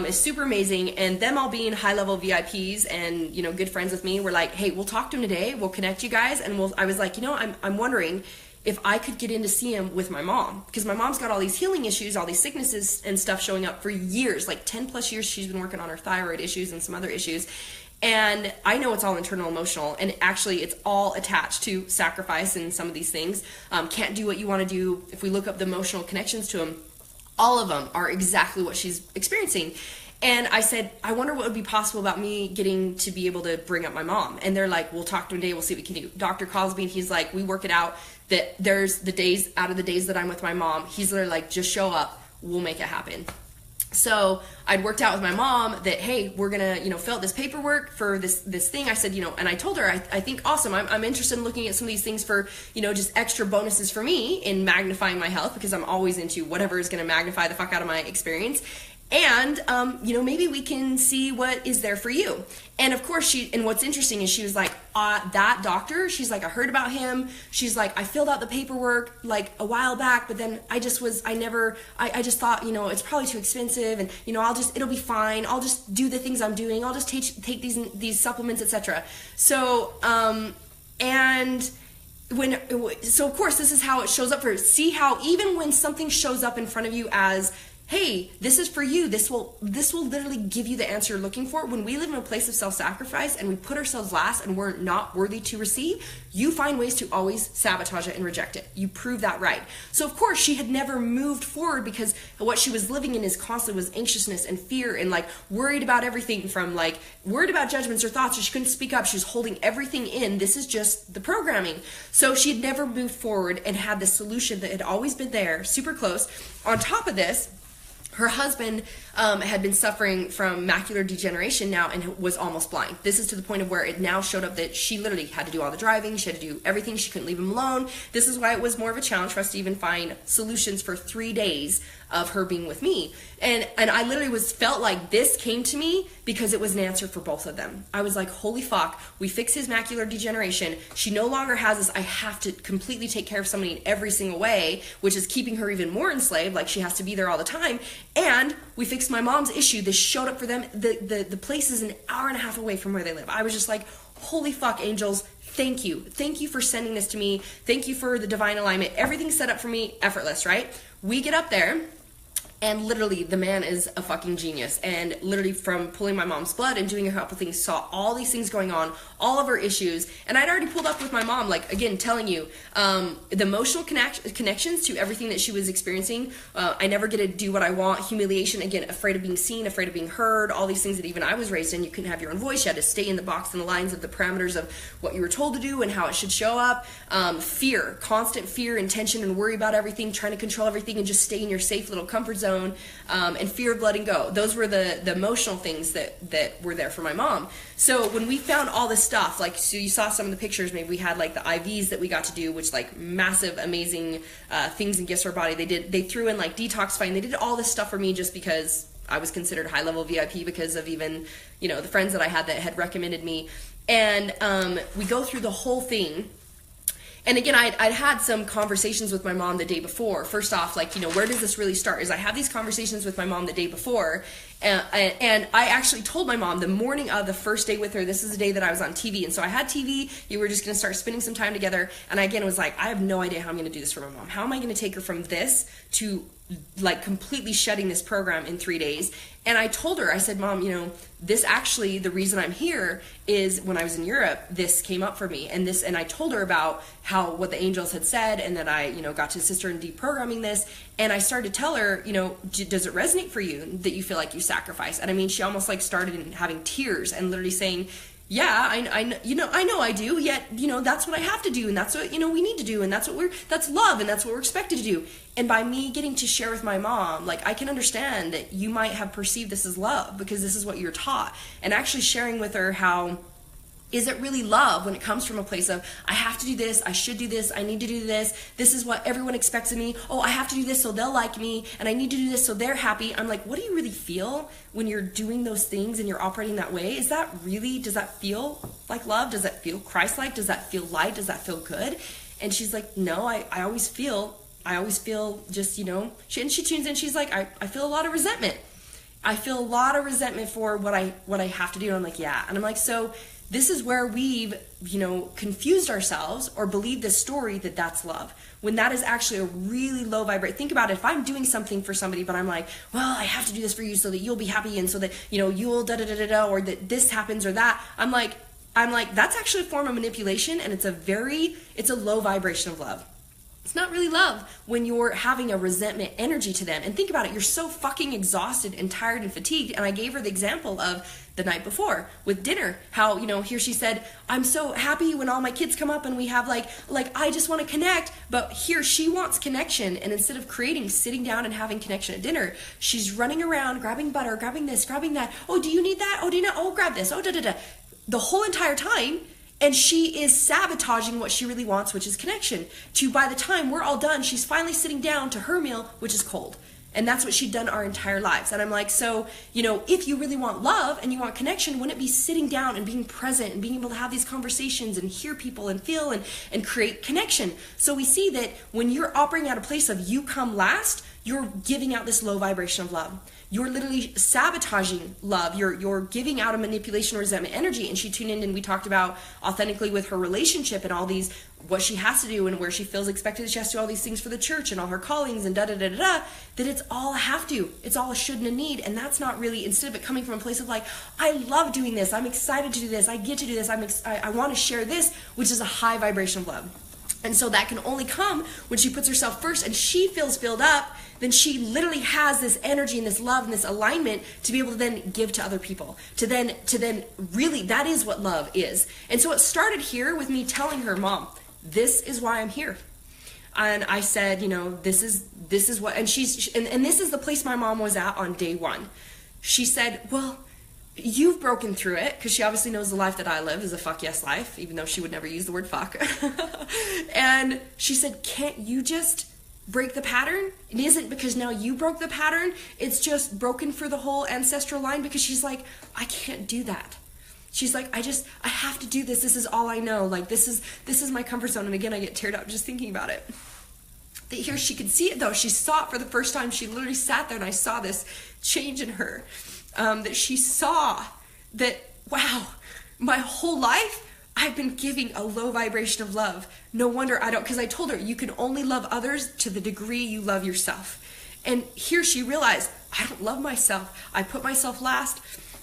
is super amazing, and them all being high-level VIPs and, you know, good friends with me were like, hey, we'll talk to him today, we'll connect you guys, and I was like, you know, I'm wondering if I could get in to see him with my mom, because my mom's got all these healing issues, all these sicknesses and stuff showing up for years, like 10 plus years she's been working on her thyroid issues and some other issues. And I know it's all internal emotional, and actually it's all attached to sacrifice and some of these things. Can't do what you want to do. If we look up the emotional connections to them, all of them are exactly what she's experiencing. And I said, I wonder what would be possible about me getting to be able to bring up my mom. And they're like, we'll talk to him today, we'll see what we can do. Dr. calls me and he's like, we work it out that there's the days out of the days that I'm with my mom, he's literally like, just show up, we'll make it happen. So I'd worked out with my mom that, hey, we're gonna, you know, fill out this paperwork for this thing. I said, you know, and I told her, I think awesome. I'm interested in looking at some of these things for, you know, just extra bonuses for me in magnifying my health, because I'm always into whatever is gonna magnify the fuck out of my experience. And, you know, maybe we can see what is there for you. And of course and what's interesting is she was like, that doctor, she's like, I heard about him. She's like, I filled out the paperwork like a while back, but then I just thought, you know, it's probably too expensive, and, you know, it'll be fine. I'll just do the things I'm doing. I'll just take these supplements, etc. So, so of course this is how it shows up for, see how even when something shows up in front of you as, hey, this is for you, this will literally give you the answer you're looking for. When we live in a place of self-sacrifice and we put ourselves last and we're not worthy to receive, you find ways to always sabotage it and reject it. You prove that right. So of course she had never moved forward, because what she was living in is constantly was anxiousness and fear, and like worried about everything, from like worried about judgments or thoughts, or she couldn't speak up. She was holding everything in. This is just the programming. So she had never moved forward and had the solution that had always been there, super close. On top of this, her husband had been suffering from macular degeneration now and was almost blind. This is to the point of where it now showed up that she literally had to do all the driving. She had to do everything. She couldn't leave him alone. This is why it was more of a challenge for us to even find solutions for 3 days of her being with me. And I literally felt like this came to me because it was an answer for both of them. I was like, holy fuck, we fix his macular degeneration. She no longer has this, I have to completely take care of somebody in every single way, which is keeping her even more enslaved, like she has to be there all the time. And we fixed my mom's issue. This showed up for them. The place is an hour and a half away from where they live. I was just like, holy fuck, angels, thank you. Thank you for sending this to me. Thank you for the divine alignment. Everything's set up for me, effortless, right? We get up there, and literally the man is a fucking genius, and literally from pulling my mom's blood and doing a couple things, saw all these things going on, all of her issues. And I'd already pulled up with my mom, like, again, telling you the emotional connections to everything that she was experiencing. I never get to do what I want. Humiliation, again, afraid of being seen, afraid of being heard, all these things that even I was raised in. You couldn't have your own voice. You had to stay in the box and the lines of the parameters of what you were told to do and how it should show up. Fear, constant fear and tension and worry about everything, trying to control everything and just stay in your safe little comfort zone. And fear of letting go. Those were the emotional things that were there for my mom. So when we found all this stuff, like, so you saw some of the pictures, maybe we had like the IVs that we got to do, which like massive, amazing things and gifts for our body. They threw in like detoxifying. They did all this stuff for me just because I was considered high-level VIP because of even, you know, the friends that I had that had recommended me. And we go through the whole thing. And again, I'd had some conversations with my mom the day before. First off, like, you know, where does this really start? Is I have these conversations with my mom the day before, and I actually told my mom the morning of the first day with her, this is the day that I was on TV. And so I had TV, you were just going to start spending some time together. And I, again, was like, I have no idea how I'm going to do this for my mom. How am I going to take her from this to like completely shedding this program in 3 days? And I told her, I said, Mom, you know, this actually, the reason I'm here is when I was in Europe, this came up for me. And I told her about what the angels had said, and that I, you know, got to assist her in deprogramming this. And I started to tell her, you know, does it resonate for you that you feel like you sacrifice? And I mean, she almost like started having tears and literally saying, yeah, I know I do, yet, you know, that's what I have to do, and that's what, you know, we need to do, and that's love, and that's what we're expected to do. And by me getting to share with my mom, like, I can understand that you might have perceived this as love because this is what you're taught. And actually sharing with her how Is it really love when it comes from a place of, I have to do this, I should do this, I need to do this, this is what everyone expects of me, oh, I have to do this so they'll like me, and I need to do this so they're happy. I'm like, what do you really feel when you're doing those things and you're operating that way? Does that feel like love? Does that feel Christ-like? Does that feel light? Does that feel good? And she's like, no, I always feel just, she tunes in, she's like, I feel a lot of resentment. I feel a lot of resentment for what I have to do. And I'm like, yeah. And I'm like, so this is where we've, confused ourselves or believed this story that that's love, when that is actually a really low vibrate. Think about it. If I'm doing something for somebody, but I'm like, well, I have to do this for you so that you'll be happy and so that, you'll da-da-da-da-da, or that this happens or that. I'm like, that's actually a form of manipulation, and it's a low vibration of love. It's not really love when you're having a resentment energy to them. And think about it, you're so fucking exhausted and tired and fatigued. And I gave her the example of the night before with dinner, how, here she said, I'm so happy when all my kids come up and we have like I just want to connect. But here she wants connection, and instead of sitting down and having connection at dinner, she's running around, grabbing butter, grabbing this, grabbing that. Oh, do you need that? Oh, do you not? Oh, grab this. Oh, da-da-da. The whole entire time. And she is sabotaging what she really wants, which is connection. By the time we're all done, she's finally sitting down to her meal, which is cold. And that's what she'd done our entire lives. And I'm like, so, if you really want love and you want connection, wouldn't it be sitting down and being present and being able to have these conversations and hear people and feel and create connection? So we see that when you're operating out of a place of you come last, you're giving out this low vibration of love. You're literally sabotaging love. You're giving out a manipulation or resentment energy. And she tuned in and we talked about authentically with her relationship and all these, what she has to do and where she feels expected that she has to do all these things for the church and all her callings and da-da-da-da-da, that it's all a have to. It's all a should and a need. And that's not really, instead of it coming from a place of like, I love doing this. I'm excited to do this. I get to do this. I want to share this, which is a high vibration of love. And so that can only come when she puts herself first and she feels filled up. Then she literally has this energy and this love and this alignment to be able to then give to other people. To then really, that is what love is. And so it started here with me telling her, Mom, this is why I'm here. And I said, this is what, and and this is the place my mom was at on day one. She said, well, you've broken through it, because she obviously knows the life that I live is a fuck yes life, even though she would never use the word fuck. And she said, can't you just break the pattern? It isn't because now you broke the pattern, it's just broken for the whole ancestral line, because she's like, I can't do that. She's like, I have to do this. This is all I know. Like, this is my comfort zone. And again, I get teared up just thinking about it. That here she could see it though. She saw it for the first time. She literally sat there and I saw this change in her. That she saw that, wow, my whole life I've been giving a low vibration of love. No wonder because I told her you can only love others to the degree you love yourself. And here she realized, I don't love myself. I put myself last.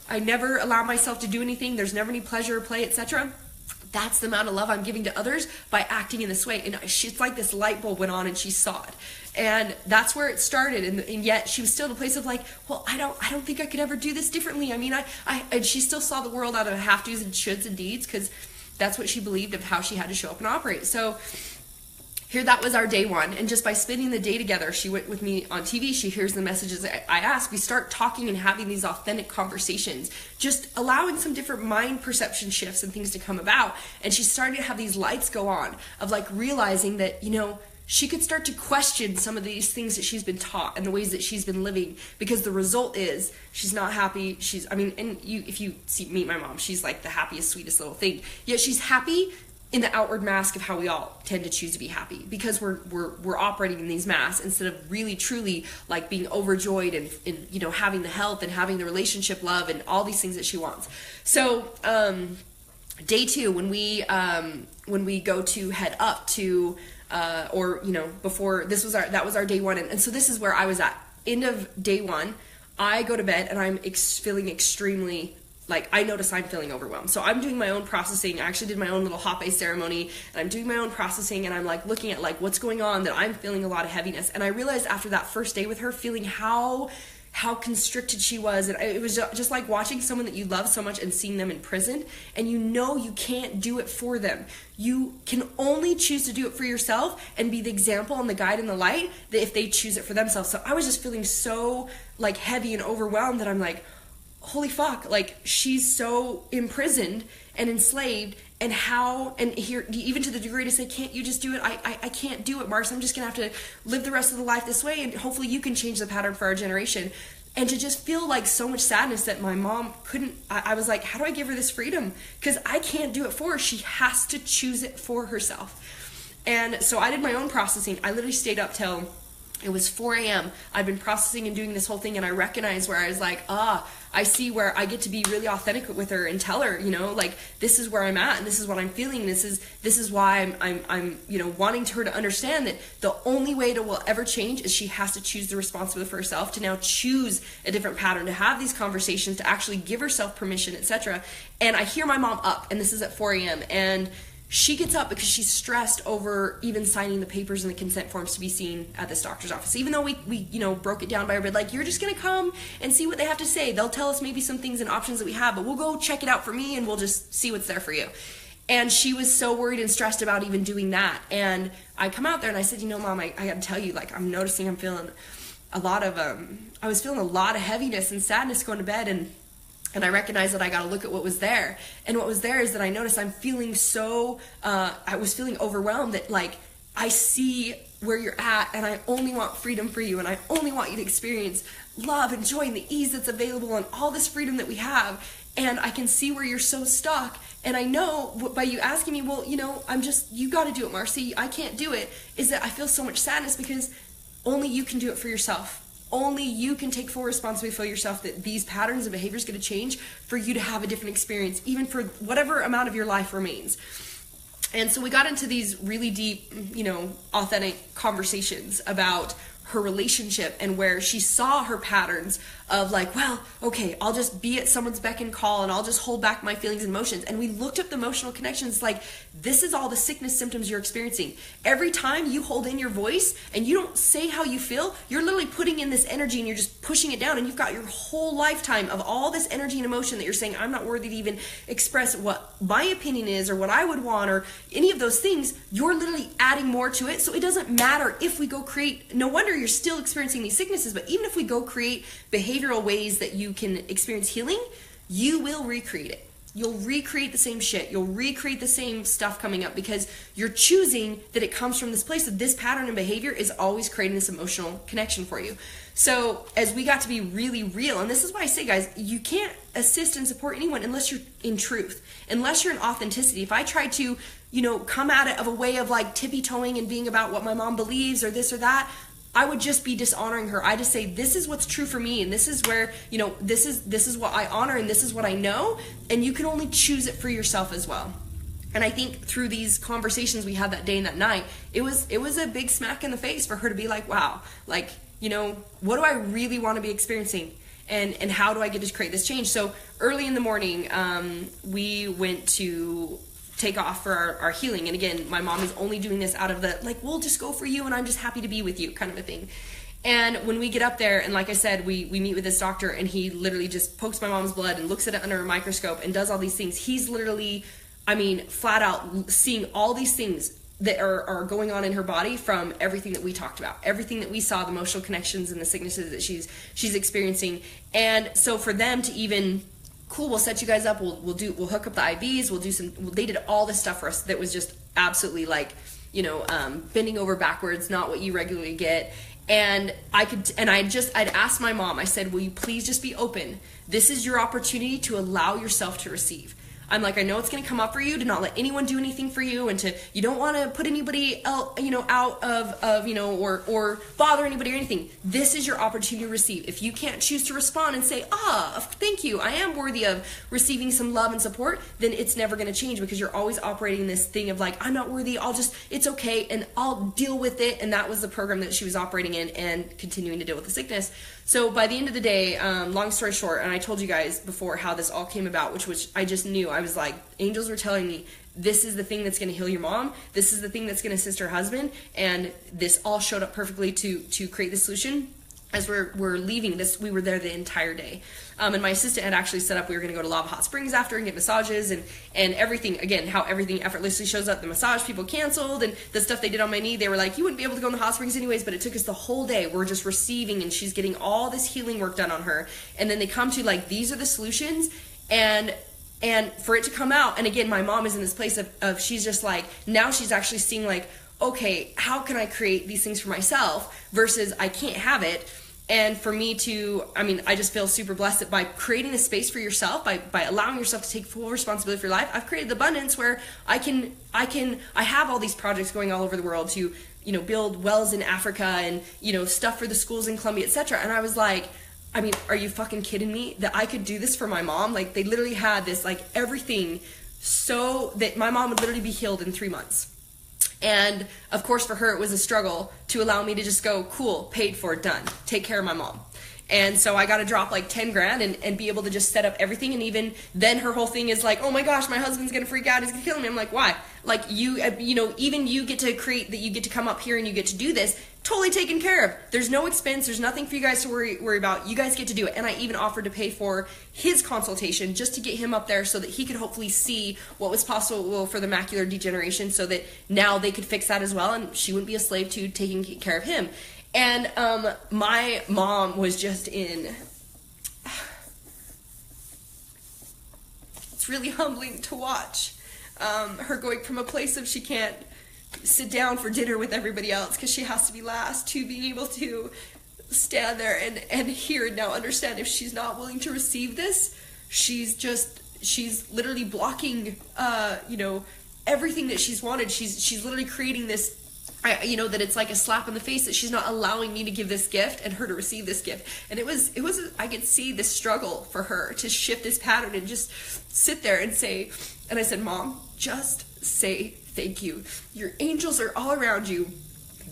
I never allow myself to do anything. There's never any pleasure or play, etc. That's the amount of love I'm giving to others by acting in this way. And it's like this light bulb went on and she saw it. And that's where it started. And yet she was still in a place of like, well, I don't think I could ever do this differently. I mean, and she still saw the world out of have to's and shoulds and deeds, because that's what she believed of how she had to show up and operate. So here, that was our day one. And just by spending the day together, she went with me on TV, she hears the messages I ask, we start talking and having these authentic conversations, just allowing some different mind perception shifts and things to come about. And she started to have these lights go on of like realizing that, she could start to question some of these things that she's been taught and the ways that she's been living, because the result is she's not happy. If you meet my mom, she's like the happiest, sweetest little thing. Yet she's happy in the outward mask of how we all tend to choose to be happy, because we're operating in these masks instead of really truly like being overjoyed and having the health and having the relationship love and all these things that she wants. So day two, when we go to head up to before, that was our day one, and so this is where I was at. End of day one, I go to bed and I'm feeling extremely, like, I notice I'm feeling overwhelmed. So I'm doing my own processing. I actually did my own little hape ceremony, and I'm doing my own processing, and I'm like looking at like what's going on, that I'm feeling a lot of heaviness. And I realized after that first day with her, feeling how constricted she was, and it was just like watching someone that you love so much and seeing them in prison, and you can't do it for them. You can only choose to do it for yourself and be the example and the guide and the light that if they choose it for themselves. So I was just feeling so like heavy and overwhelmed that I'm like, holy fuck, like she's so imprisoned and enslaved, and here, even to the degree to say, can't you just do it? I can't do it, Marci. I'm just gonna have to live the rest of the life this way, and hopefully you can change the pattern for our generation. And to just feel like so much sadness that my mom couldn't, I was like, how do I give her this freedom? Because I can't do it for her. She has to choose it for herself. And so I did my own processing. I literally stayed up till it was 4 a.m. I've been processing and doing this whole thing, and I recognized where I was like, I see where I get to be really authentic with her and tell her, like, this is where I'm at, and this is what I'm feeling. This is why I'm wanting her to understand that the only way it will ever change is she has to choose the responsibility for herself, to now choose a different pattern, to have these conversations, to actually give herself permission, etc. And I hear my mom up, and this is at 4 a.m. and she gets up because she's stressed over even signing the papers and the consent forms to be seen at this doctor's office. Even though we broke it down by her bed, like, you're just going to come and see what they have to say. They'll tell us maybe some things and options that we have, but we'll go check it out for me and we'll just see what's there for you. And she was so worried and stressed about even doing that. And I come out there and I said, Mom, I got to tell you, like, I'm noticing I'm feeling a lot of, I was feeling a lot of heaviness and sadness going to bed, and I recognized that I got to look at what was there. And what was there is that I noticed I'm feeling I was feeling overwhelmed, that, like, I see where you're at, and I only want freedom for you, and I only want you to experience love and joy and the ease that's available and all this freedom that we have. And I can see where you're so stuck. And I know by you asking me, well, you got to do it, Marci. I can't do it. Is that I feel so much sadness because only you can do it for yourself. Only you can take full responsibility for yourself, that these patterns and behaviors going to change for you to have a different experience, even for whatever amount of your life remains. And so we got into these really deep, authentic conversations about her relationship, and where she saw her patterns of, like, well, okay, I'll just be at someone's beck and call, and I'll just hold back my feelings and emotions. And we looked up the emotional connections, like, this is all the sickness symptoms you're experiencing. Every time you hold in your voice and you don't say how you feel, you're literally putting in this energy and you're just pushing it down, and you've got your whole lifetime of all this energy and emotion that you're saying, I'm not worthy to even express what my opinion is or what I would want or any of those things. You're literally adding more to it. So it doesn't matter if we go create, no wonder you're still experiencing these sicknesses, but even if we go create behavioral ways that you can experience healing, you will recreate it. You'll recreate the same shit. You'll recreate the same stuff coming up, because you're choosing that it comes from this place, that this pattern and behavior is always creating this emotional connection for you. So as we got to be really real, and this is why I say, guys, you can't assist and support anyone unless you're in truth, unless you're in authenticity. If I tried to, come at it of a way of, like, tippy-toeing and being about what my mom believes or this or that, I would just be dishonoring her. I just say, this is what's true for me, and this is where, this is what I honor, and this is what I know, and you can only choose it for yourself as well. And I think through these conversations we had that day and that night, it was a big smack in the face for her to be like, wow, like, what do I really want to be experiencing? And how do I get to create this change? So early in the morning, we went to take off for our healing. And again, my mom is only doing this out of the, like, we'll just go for you and I'm just happy to be with you kind of a thing. And when we get up there, and like I said, we meet with this doctor, and he literally just pokes my mom's blood and looks at it under a microscope and does all these things. He's literally, flat out seeing all these things that are going on in her body from everything that we talked about, everything that we saw, the emotional connections and the sicknesses that she's experiencing. And so for them to even, cool, we'll set you guys up, we'll hook up the IVs, they did all this stuff for us that was just absolutely, like, bending over backwards, not what you regularly get. And I'd asked my mom, I said, will you please just be open? This is your opportunity to allow yourself to receive. I'm like, I know it's going to come up for you to not let anyone do anything for you, and you don't want to put anybody else, out of or bother anybody or anything. This is your opportunity to receive. If you can't choose to respond and say, thank you, I am worthy of receiving some love and support, then it's never going to change, because you're always operating this thing of, like, I'm not worthy, it's okay, and I'll deal with it. And that was the program that she was operating in and continuing to deal with the sickness. So by the end of the day, long story short, and I told you guys before how this all came about, which I just knew. I was like, angels were telling me, this is the thing that's going to heal your mom. This is the thing that's going to assist her husband. And this all showed up perfectly to create the solution. as we're leaving this, we were there the entire day. And my assistant had actually set up, we were going to go to Lava Hot Springs after and get massages and everything. Again, how everything effortlessly shows up. The massage people canceled, and the stuff they did on my knee, they were like, you wouldn't be able to go in the hot springs anyways, but it took us the whole day. We're just receiving, and she's getting all this healing work done on her. And then they come to like, these are the solutions, and for it to come out. And again, my mom is in this place of she's just like, now she's actually seeing like, okay, how can I create these things for myself versus I can't have it. And for me to, I mean, I just feel super blessed that by creating a space for yourself, by allowing yourself to take full responsibility for your life, I've created the abundance where I have all these projects going all over the world to, you know, build wells in Africa and, you know, stuff for the schools in Colombia, etc. And I was like, I mean, are you fucking kidding me that I could do this for my mom? Like, they literally had this, like, everything, so that my mom would literally be healed in 3 months. And of course for her it was a struggle to allow me to just go, cool, paid for, done, take care of my mom. And so I got to drop like 10 grand and be able to just set up everything. And even then her whole thing is like, oh my gosh, my husband's gonna freak out, he's gonna kill me. I'm like, why? Like, you know, even you get to create that, you get to come up here and you get to do this, totally taken care of. There's no expense, there's nothing for you guys to worry about. You guys get to do it. And I even offered to pay for his consultation just to get him up there so that he could hopefully see what was possible for the macular degeneration, so that now they could fix that as well and she wouldn't be a slave to taking care of him. And my mom was just in, it's really humbling to watch her going from a place of she can't sit down for dinner with everybody else because she has to be last, to being able to stand there and hear and now understand if she's not willing to receive this, she's literally blocking, you know, everything that she's wanted. She's literally creating this, you know, that it's like a slap in the face that she's not allowing me to give this gift and her to receive this gift. And it was I could see this struggle for her to shift this pattern and just sit there and say, and I said, Mom, just say thank you. Your angels are all around you.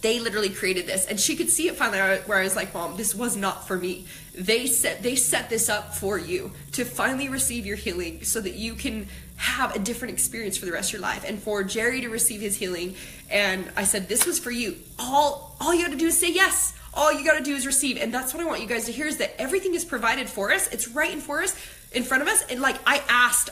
They literally created this. And she could see it finally where I was like, Mom, this was not for me. They set this up for you to finally receive your healing so that you can have a different experience for the rest of your life, and for Jerry to receive his healing. And I said, this was for you. All you got to do is say yes. All you got to do is receive. And that's what I want you guys to hear, is that everything is provided for us. It's right in front of us. And like I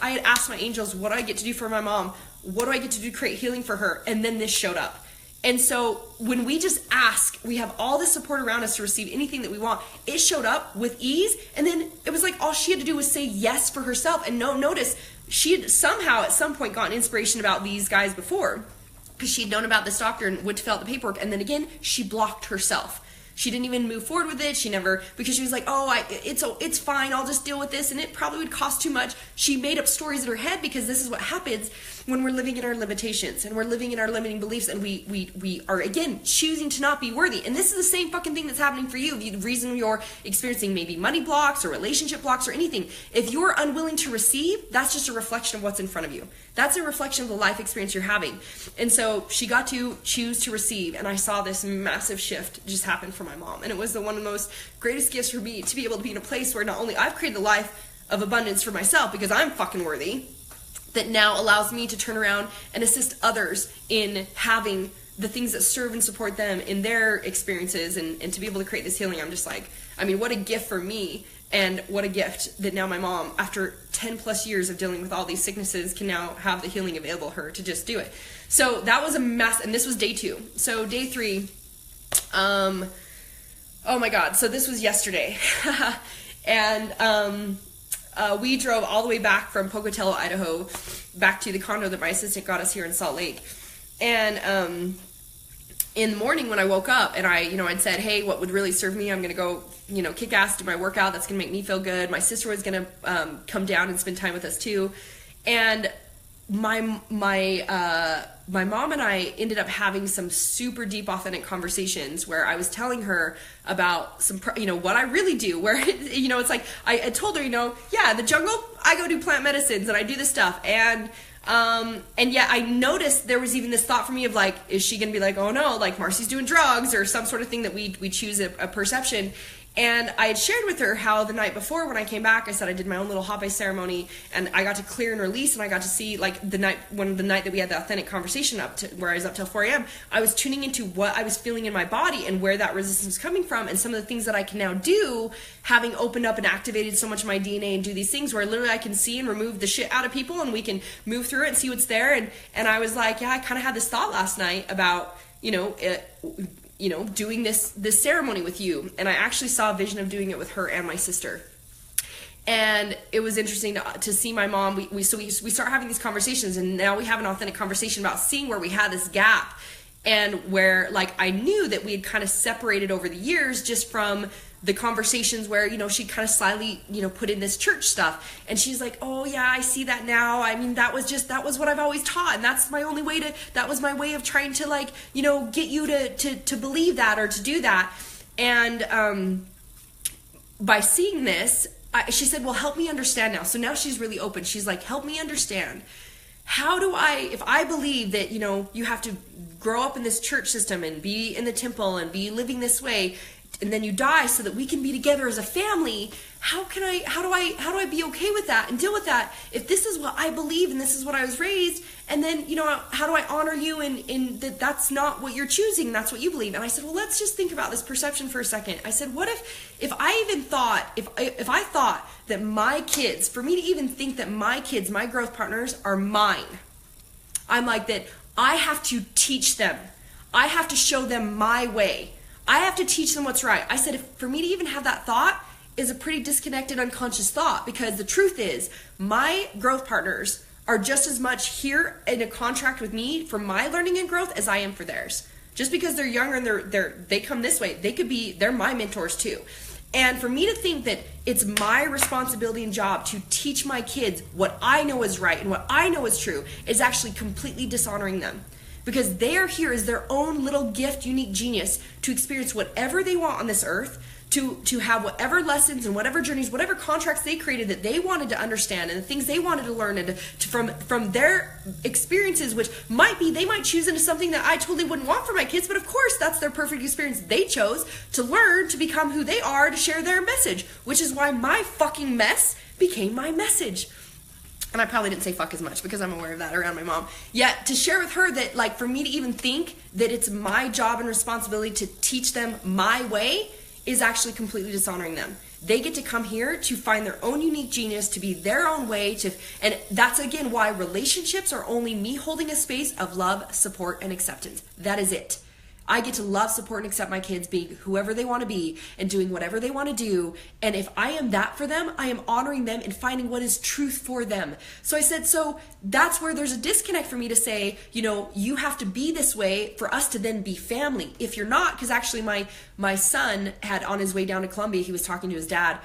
had asked my angels, what do I get to do for my mom? What do I get to do to create healing for her? And then this showed up. And so when we just ask, we have all this support around us to receive anything that we want. It showed up with ease. And then it was like all she had to do was say yes for herself. And notice she had somehow at some point gotten inspiration about these guys before, because she'd known about this doctor and went to fill out the paperwork. And then again, she blocked herself. She didn't even move forward with it. She never, because she was like, oh, it's fine, I'll just deal with this, and it probably would cost too much. She made up stories in her head, because this is what happens when we're living in our limitations and we're living in our limiting beliefs, and we are, again, choosing to not be worthy. And this is the same fucking thing that's happening for you. The reason you're experiencing maybe money blocks or relationship blocks or anything, if you're unwilling to receive, that's just a reflection of what's in front of you. That's a reflection of the life experience you're having. And so she got to choose to receive, and I saw this massive shift just happen for my mom. And it was one of the most greatest gifts for me, to be able to be in a place where not only I've created the life of abundance for myself because I'm fucking worthy, that now allows me to turn around and assist others in having the things that serve and support them in their experiences, and to be able to create this healing. I'm just like, I mean, what a gift for me. And what a gift that now my mom, after 10 plus years of dealing with all these sicknesses, can now have the healing available to her to just do it. So that was a mess. And this was day 2. So day 3, oh my God. So this was yesterday. And we drove all the way back from Pocatello, Idaho, back to the condo that my assistant got us here in Salt Lake. And in the morning when I woke up, and I'd said, hey, what would really serve me? I'm going to go, kick ass, do my workout. That's going to make me feel good. My sister was going to come down and spend time with us too. And my mom and I ended up having some super deep, authentic conversations where I was telling her about some, what I really do, where, it's like, I told her, yeah, in the jungle, I go do plant medicines and I do this stuff. And And yet I noticed there was even this thought for me of like, is she going to be like, oh no, like Marci's doing drugs or some sort of thing that we choose a perception. And I had shared with her how the night before when I came back, I said I did my own little hot ice ceremony, and I got to clear and release, and I got to see like the night that we had the authentic conversation up to where I was up till 4 a.m. I was tuning into what I was feeling in my body and where that resistance was coming from, and some of the things that I can now do, having opened up and activated so much of my DNA and do these things where literally I can see and remove the shit out of people, and we can move through it and see what's there. And I was like, yeah, I kind of had this thought last night about, doing this ceremony with you. And I actually saw a vision of doing it with her and my sister. And it was interesting to see my mom. We start having these conversations, and now we have an authentic conversation about seeing where we had this gap, and where like I knew that we had kind of separated over the years just from the conversations where, she kind of slyly, put in this church stuff. And she's like, oh yeah, I see that now. I mean, that was what I've always taught. And that's my only way that was my way of trying to like, get you to believe that or to do that. And by seeing this, she said, well, help me understand now. So now she's really open. She's like, help me understand. How do if I believe that, you have to grow up in this church system and be in the temple and be living this way, and then you die so that we can be together as a family, how do I be okay with that and deal with that if this is what I believe and this is what I was raised, and then, how do I honor you in that that's not what you're choosing, that's what you believe? And I said, well, let's just think about this perception for a second. I said, what if I even thought, if I thought that my kids, for me to even think that my kids, my growth partners are mine, I'm like that I have to teach them. I have to show them my way. I have to teach them what's right. I said, for me to even have that thought is a pretty disconnected, unconscious thought, because the truth is my growth partners are just as much here in a contract with me for my learning and growth as I am for theirs. Just because they're younger and they come this way, they're my mentors too. And for me to think that it's my responsibility and job to teach my kids what I know is right and what I know is true is actually completely dishonoring them. Because they are here as their own little gift, unique genius to experience whatever they want on this earth, to have whatever lessons and whatever journeys, whatever contracts they created that they wanted to understand and the things they wanted to learn, and from their experiences, which they might choose into something that I totally wouldn't want for my kids, but of course that's their perfect experience. They chose to learn to become who they are, to share their message, which is why my fucking mess became my message. And I probably didn't say fuck as much because I'm aware of that around my mom. Yet to share with her that, like, for me to even think that it's my job and responsibility to teach them my way is actually completely dishonoring them. They get to come here to find their own unique genius, to be their own way, and that's again why relationships are only me holding a space of love, support, and acceptance. That is it. I get to love, support, and accept my kids being whoever they want to be and doing whatever they want to do. And if I am that for them, I am honoring them and finding what is truth for them. So I said, so that's where there's a disconnect for me to say, you have to be this way for us to then be family. If you're not, because actually my son had, on his way down to Columbia, he was talking to his dad,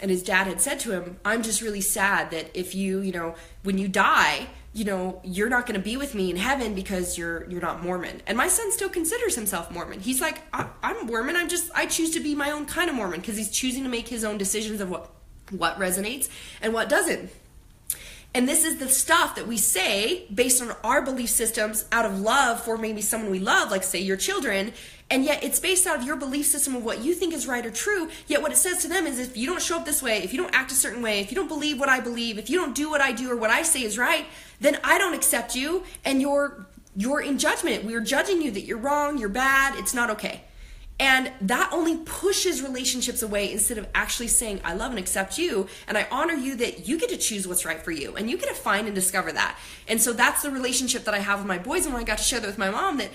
and his dad had said to him, I'm just really sad that if when you die, you're not going to be with me in heaven because you're not Mormon. And my son still considers himself Mormon. He's like, I'm Mormon. I choose to be my own kind of Mormon, because he's choosing to make his own decisions of what resonates and what doesn't. And this is the stuff that we say based on our belief systems out of love for maybe someone we love, like say your children, and yet it's based out of your belief system of what you think is right or true. Yet what it says to them is, if you don't show up this way, if you don't act a certain way, if you don't believe what I believe, if you don't do what I do or what I say is right, then I don't accept you, and you're in judgment. We're judging you that you're wrong, you're bad, it's not okay. And that only pushes relationships away instead of actually saying, I love and accept you, and I honor you that you get to choose what's right for you, and you get to find and discover that. And so that's the relationship that I have with my boys. And when I got to share that with my mom, that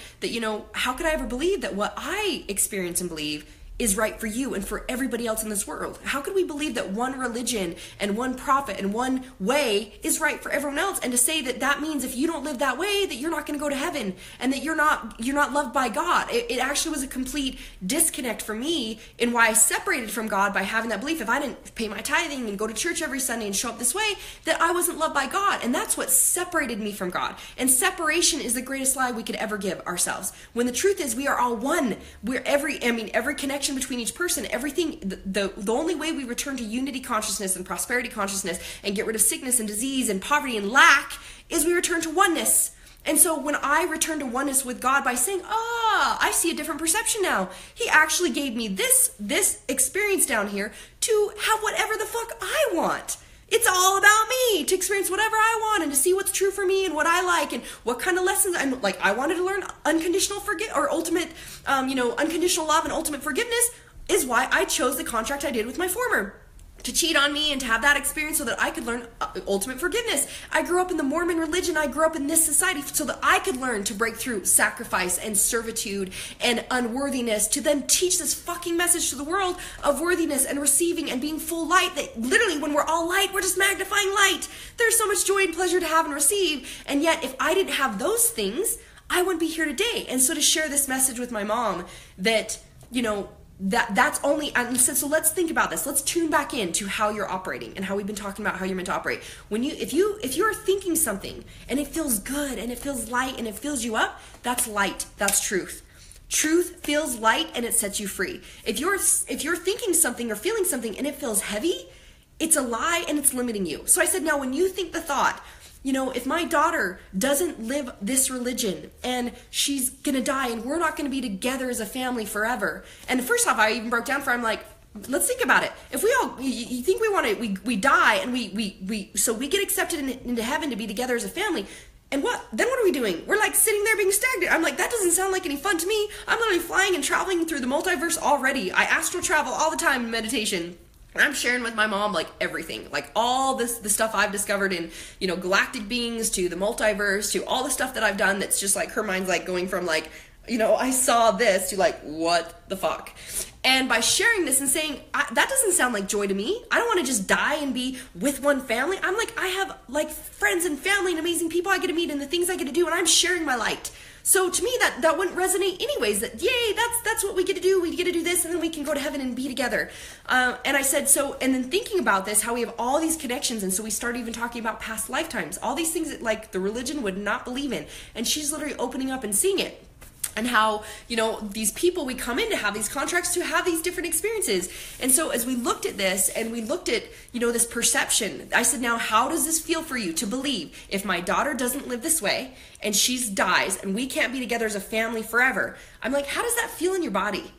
how could I ever believe that what I experience and believe is right for you and for everybody else in this world? How could we believe that one religion and one prophet and one way is right for everyone else, and to say that means if you don't live that way that you're not going to go to heaven and that you're not loved by God? It actually was a complete disconnect for me in why I separated from God by having that belief. If I didn't pay my tithing and go to church every Sunday and show up this way, that I wasn't loved by God. And that's what separated me from God. And separation is the greatest lie we could ever give ourselves, when the truth is we are all one. Every connection connection between each person. Everything, the only way we return to unity consciousness and prosperity consciousness and get rid of sickness and disease and poverty and lack is we return to oneness. And so when I return to oneness with God by saying, I see a different perception now. He actually gave me this experience down here to have whatever the fuck I want. It's all about me, to experience whatever I want and to see what's true for me and what I like and what kind of lessons I'm like. I wanted to learn unconditional unconditional love and ultimate forgiveness is why I chose the contract I did with my former. To cheat on me and to have that experience so that I could learn ultimate forgiveness. I grew up in the Mormon religion. I grew up in this society so that I could learn to break through sacrifice and servitude and unworthiness, to then teach this fucking message to the world of worthiness and receiving and being full light, that literally when we're all light, we're just magnifying light. There's so much joy and pleasure to have and receive. And yet if I didn't have those things, I wouldn't be here today. And so to share this message with my mom that, that's only, and so let's think about this. Let's tune back into how you're operating and how we've been talking about how you're meant to operate. If you're thinking something and it feels good and it feels light and it fills you up, that's light. That's truth. Truth feels light and it sets you free. If you're thinking something or feeling something and it feels heavy, it's a lie and it's limiting you. So I said, now when you think the thought, if my daughter doesn't live this religion and she's gonna die and we're not gonna be together as a family forever. And first off, I even broke down for, I'm like, let's think about it. If we all, you think we die and so we get accepted into heaven to be together as a family. And what are we doing? We're like sitting there being stagnant. I'm like, that doesn't sound like any fun to me. I'm literally flying and traveling through the multiverse already. I astral travel all the time in meditation. And I'm sharing with my mom like everything, like all the stuff I've discovered in, galactic beings to the multiverse to all the stuff that I've done that's just like her mind's like going from like, I saw this to like, what the fuck? And by sharing this and saying, that doesn't sound like joy to me. I don't want to just die and be with one family. I'm like, I have like friends and family and amazing people I get to meet and the things I get to do, and I'm sharing my light. So to me, that wouldn't resonate anyways, that yay, that's what we get to do. We get to do this and then we can go to heaven and be together. And I said, and then thinking about this, how we have all these connections. And so we started even talking about past lifetimes, all these things that like the religion would not believe in. And she's literally opening up and seeing it. And how, these people, we come in to have these contracts to have these different experiences. And so as we looked at this and we looked at, this perception, I said, now how does this feel for you to believe if my daughter doesn't live this way and she dies and we can't be together as a family forever? I'm like, how does that feel in your body?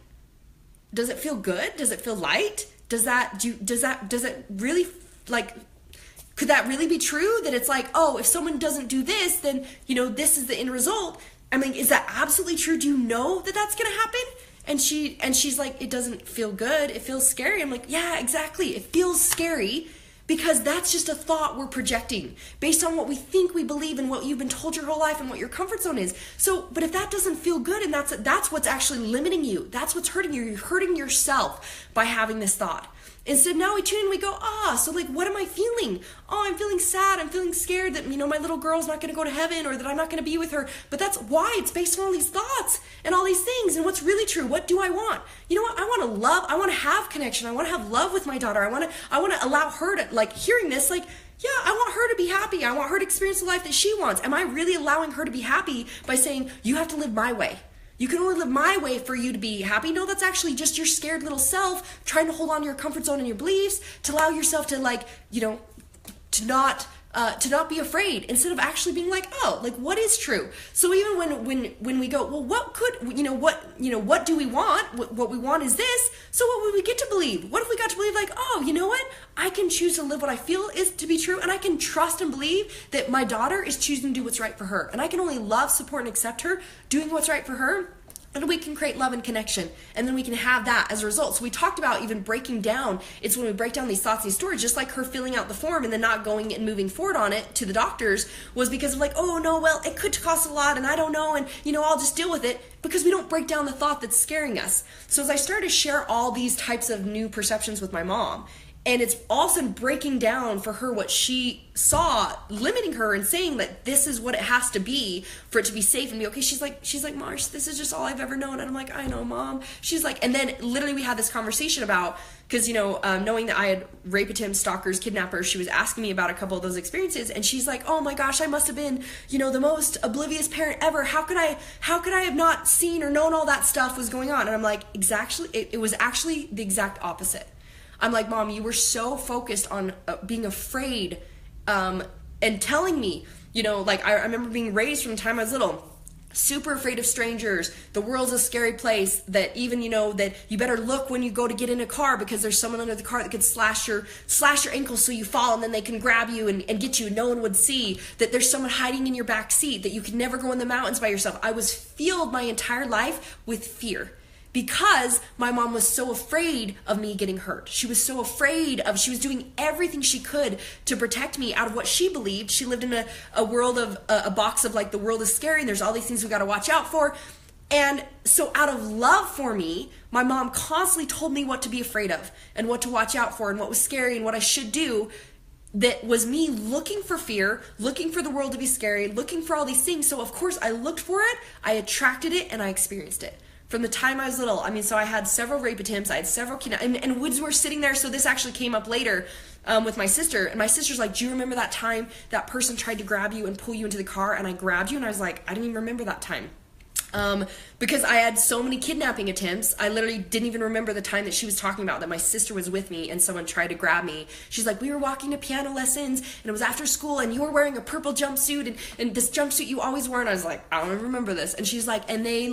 Does it feel good? Does it feel light? Does it really like, could that really be true? That it's like, oh, if someone doesn't do this, then, this is the end result. I mean, is that absolutely true? Do you know that that's going to happen? And she's like, it doesn't feel good. It feels scary. I'm like, yeah, exactly. It feels scary because that's just a thought we're projecting based on what we think we believe and what you've been told your whole life and what your comfort zone is. So, but if that doesn't feel good and that's what's actually limiting you, that's what's hurting you. You're hurting yourself by having this thought. Instead, now we tune in, we go, so like, what am I feeling? Oh, I'm feeling sad. I'm feeling scared that, my little girl's not going to go to heaven or that I'm not going to be with her. But that's why it's based on all these thoughts and all these things. And what's really true? What do I want? You know what? I want to love. I want to have connection. I want to have love with my daughter. I want to allow her to, like, hearing this, like, yeah, I want her to be happy. I want her to experience the life that she wants. Am I really allowing her to be happy by saying, you have to live my way? You can only live my way for you to be happy. No, that's actually just your scared little self trying to hold on to your comfort zone and your beliefs to allow yourself to like, to not be afraid instead of actually being like, what is true? So even when we go, well, what do we want? What we want is this. So what would we get to believe? What if we got to believe like, you know what? I can choose to live what I feel is to be true, and I can trust and believe that my daughter is choosing to do what's right for her. And I can only love, support, and accept her doing what's right for her. And we can create love and connection, and then we can have that as a result. So we talked about even breaking down. It's when we break down these thoughts, these stories, just like her filling out the form and then not going and moving forward on it to the doctors was because of like, oh no, well, it could cost a lot and I don't know, and I'll just deal with it, because we don't break down the thought that's scaring us. So as I started to share all these types of new perceptions with my mom, And it's all of a sudden breaking down for her what she saw, limiting her and saying that this is what it has to be for it to be safe and be okay. She's like, Marsh, this is just all I've ever known. And I'm like, I know, Mom. She's like, and then literally we had this conversation about, because, knowing that I had rape attempts, stalkers, kidnappers, she was asking me about a couple of those experiences. And she's like, oh my gosh, I must have been, the most oblivious parent ever. How could I have not seen or known all that stuff was going on? And I'm like, exactly. It was actually the exact opposite. I'm like, Mom, you were so focused on being afraid and telling me, I remember being raised from the time I was little, super afraid of strangers. The world's a scary place, that even, that you better look when you go to get in a car because there's someone under the car that could slash your ankle so you fall and then they can grab you and get you and no one would see, that there's someone hiding in your back seat, that you could never go in the mountains by yourself. I was filled my entire life with fear. Because my mom was so afraid of me getting hurt. She was so afraid she was doing everything she could to protect me out of what she believed. She lived in a world of, a box of like, the world is scary and there's all these things we got to watch out for. And so out of love for me, my mom constantly told me what to be afraid of and what to watch out for and what was scary and what I should do. That was me looking for fear, looking for the world to be scary, looking for all these things. So of course I looked for it, I attracted it, and I experienced it. From the time I was little, so I had several rape attempts, I had several and Woods were sitting there, so this actually came up later with my sister, and my sister's like, do you remember that time that person tried to grab you and pull you into the car and I grabbed you? And I was like, I didn't even remember that time. Because I had so many kidnapping attempts, I literally didn't even remember the time that she was talking about, that my sister was with me and someone tried to grab me. She's like, we were walking to piano lessons and it was after school and you were wearing a purple jumpsuit and this jumpsuit you always wear. And I was like, I don't even remember this. And she's like, and we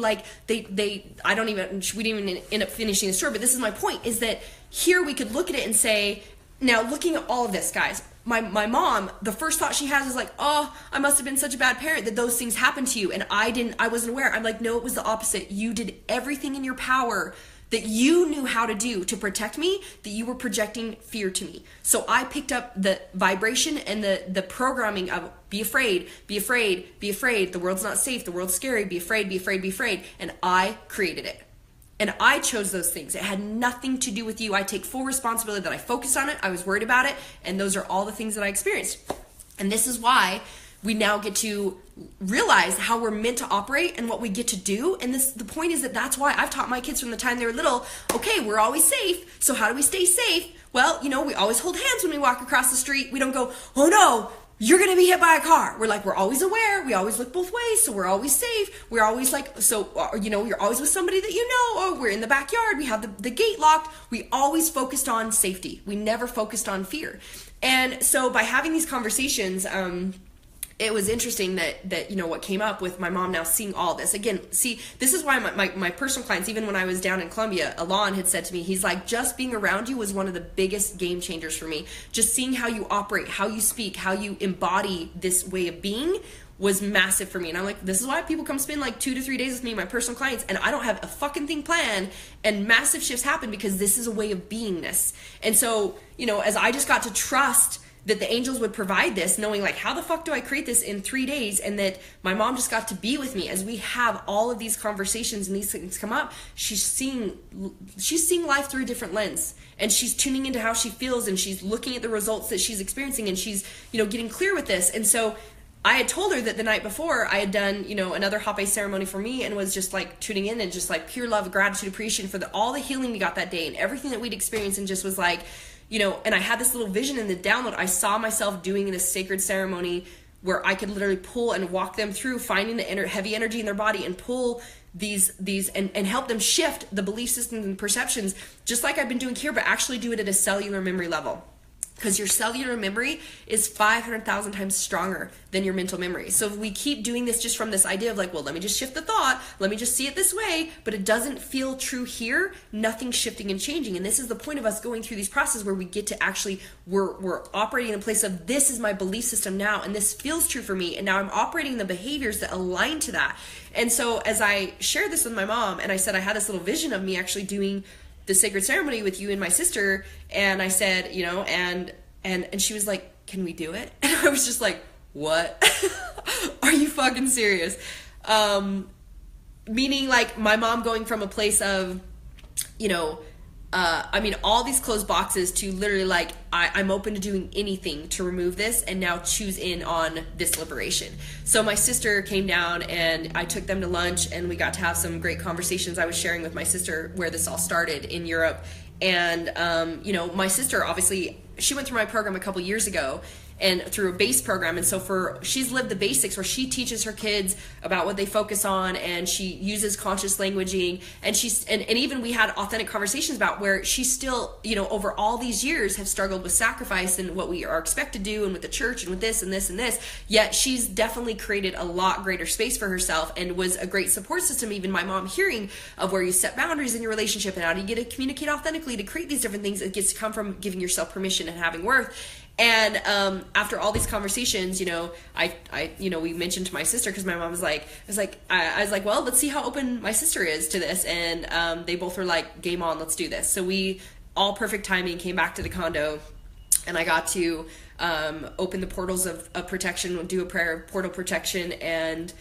didn't even end up finishing the story, but this is my point, is that here we could look at it and say, now looking at all of this, guys, my mom, the first thought she has is like, oh, I must have been such a bad parent that those things happened to you and I wasn't aware. I'm like, no, it was the opposite. You did everything in your power that you knew how to do to protect me, that you were projecting fear to me. So I picked up the vibration and the programming of be afraid, be afraid, be afraid. The world's not safe. The world's scary. Be afraid, be afraid, be afraid. And I created it. And I chose those things. It had nothing to do with you. I take full responsibility that I focused on it. I was worried about it. And those are all the things that I experienced. And this is why we now get to realize how we're meant to operate and what we get to do. And the point is that that's why I've taught my kids from the time they were little, okay, we're always safe. So how do we stay safe? Well, we always hold hands when we walk across the street. We don't go, oh no, you're going to be hit by a car. We're like, we're always aware. We always look both ways. So we're always safe. We're always like, you're always with somebody that oh, we're in the backyard. We have the gate locked. We always focused on safety. We never focused on fear. And so by having these conversations, it was interesting that what came up with my mom now seeing all this. Again, see, this is why my personal clients, even when I was down in Colombia, Alon had said to me, he's like, just being around you was one of the biggest game changers for me. Just seeing how you operate, how you speak, how you embody this way of being was massive for me. And I'm like, this is why people come spend like 2 to 3 days with me, my personal clients, and I don't have a fucking thing planned, and massive shifts happen because this is a way of beingness. And so, as I just got to trust that the angels would provide this, knowing like, how the fuck do I create this in 3 days? And that my mom just got to be with me as we have all of these conversations and these things come up. She's seeing life through a different lens, and she's tuning into how she feels, and she's looking at the results that she's experiencing, and she's, getting clear with this. And so I had told her that the night before I had done, another Hape ceremony for me, and was just like tuning in and just like pure love, gratitude, appreciation for all the healing we got that day and everything that we'd experienced, and just was like, and I had this little vision in the download. I saw myself doing this sacred ceremony where I could literally pull and walk them through finding the heavy energy in their body and pull these and help them shift the belief systems and perceptions, just like I've been doing here, but actually do it at a cellular memory level. Because your cellular memory is 500,000 times stronger than your mental memory. So if we keep doing this just from this idea of like, well, let me just shift the thought, let me just see it this way, but it doesn't feel true here, nothing's shifting and changing. And this is the point of us going through these processes where we get to actually, we're operating in a place of, this is my belief system now, and this feels true for me, and now I'm operating the behaviors that align to that. And so as I shared this with my mom, and I said I had this little vision of me actually doing the sacred ceremony with you and my sister, and I said, and she was like, can we do it? And I was just like, what? Are you fucking serious? Meaning like my mom going from a place of, I mean, all these closed boxes to literally like, I'm open to doing anything to remove this and now choose in on this liberation. So my sister came down and I took them to lunch and we got to have some great conversations. I was sharing with my sister where this all started in Europe. And, you know, my sister, obviously, she went through my program a couple years ago and through a base program. And so she's lived the basics where she teaches her kids about what they focus on, and she uses conscious languaging, and and even we had authentic conversations about where she still, you know, over all these years have struggled with sacrifice and what we are expected to do, and with the church and with this and this and this, yet she's definitely created a lot greater space for herself and was a great support system. Even my mom hearing of where you set boundaries in your relationship and how do you get to communicate authentically to create these different things, it gets to come from giving yourself permission and having worth. And after all these conversations, you know, we mentioned to my sister, because my mom was like, I was like, well, let's see how open my sister is to this. And they both were like, game on, let's do this. So we, all perfect timing, came back to the condo, and I got to open the portals of protection, do a prayer of portal protection, and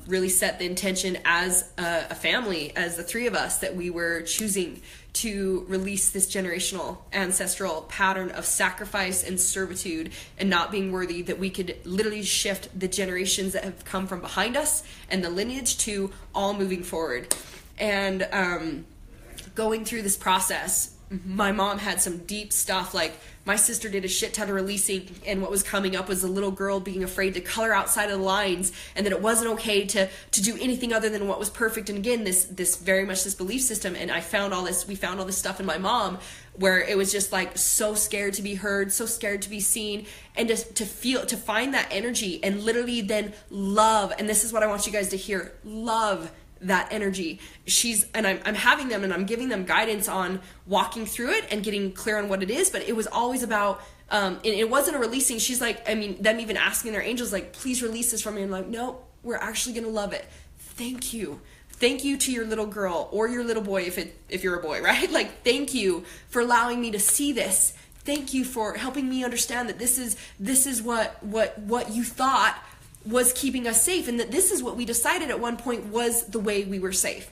really set the intention as a family, as the three of us, that we were choosing to release this generational ancestral pattern of sacrifice and servitude and not being worthy, that we could literally shift the generations that have come from behind us and the lineage to all moving forward. And going through this process, my mom had some deep stuff. Like, my sister did a shit ton of releasing, and what was coming up was a little girl being afraid to color outside of the lines, and that it wasn't okay to do anything other than what was perfect. And again, this very much this belief system. And we found all this stuff in my mom where it was just like so scared to be heard, so scared to be seen, and just to find that energy and literally then love. And this is what I want you guys to hear: love that energy. I'm having them and I'm giving them guidance on walking through it and getting clear on what it is. But it was always about, it wasn't a releasing. She's like, I mean, them even asking their angels, like, please release this from me. And I'm like, no, we're actually going to love it. Thank you. Thank you to your little girl or your little boy, if you're a boy, right? Like, thank you for allowing me to see this. Thank you for helping me understand that this is what you thought was keeping us safe, and that this is what we decided at one point was the way we were safe.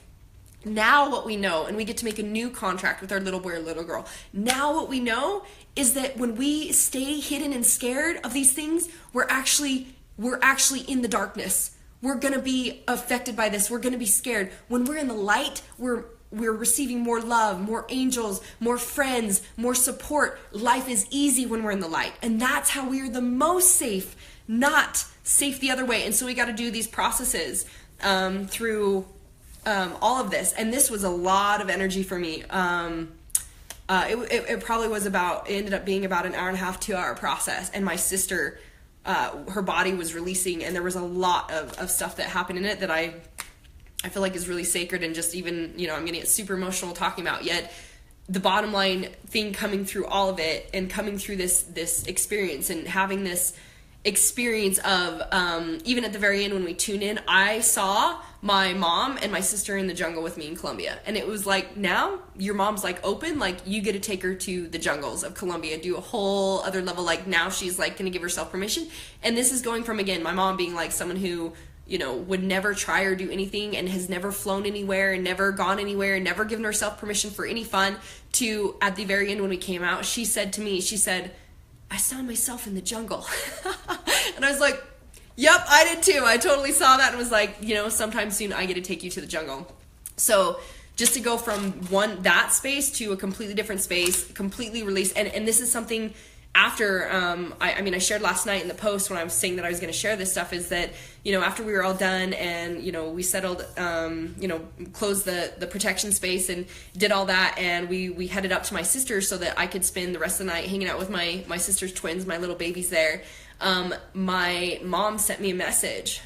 Now what we know, and we get to make a new contract with our little boy or little girl. Now what we know is that when we stay hidden and scared of these things, we're actually in the darkness. We're going to be affected by this. We're going to be scared. When we're in the light, we're receiving more love, more angels, more friends, more support. Life is easy when we're in the light. And that's how we are the most safe, not safe the other way. And so we got to do these processes through all of this. And this was a lot of energy for me. It probably was it ended up being about an hour and a half, 2 hour process. And my sister, her body was releasing, and there was a lot of stuff that happened in it that I feel like is really sacred, and just even, you know, I'm going to get super emotional talking about. Yet the bottom line thing coming through all of it and coming through this experience and having this experience of, even at the very end when we tune in, I saw my mom and my sister in the jungle with me in Colombia. And it was like, now your mom's like open, like you get to take her to the jungles of Colombia, do a whole other level. Like now she's like going to give herself permission. And this is going from, again, my mom being like someone who, you know, would never try or do anything and has never flown anywhere and never gone anywhere and never given herself permission for any fun, to at the very end when we came out, she said to me, she said, I saw myself in the jungle. And I was like, yep, I did too. I totally saw that and was like, you know, sometime soon I get to take you to the jungle. So just to go from that space to a completely different space, completely released. And this is something after, I shared last night in the post when I was saying that I was going to share this stuff, is that, you know, after we were all done and, you know, we settled, closed the protection space and did all that. And we headed up to my sister's so that I could spend the rest of the night hanging out with my sister's twins, my little babies there. My mom sent me a message,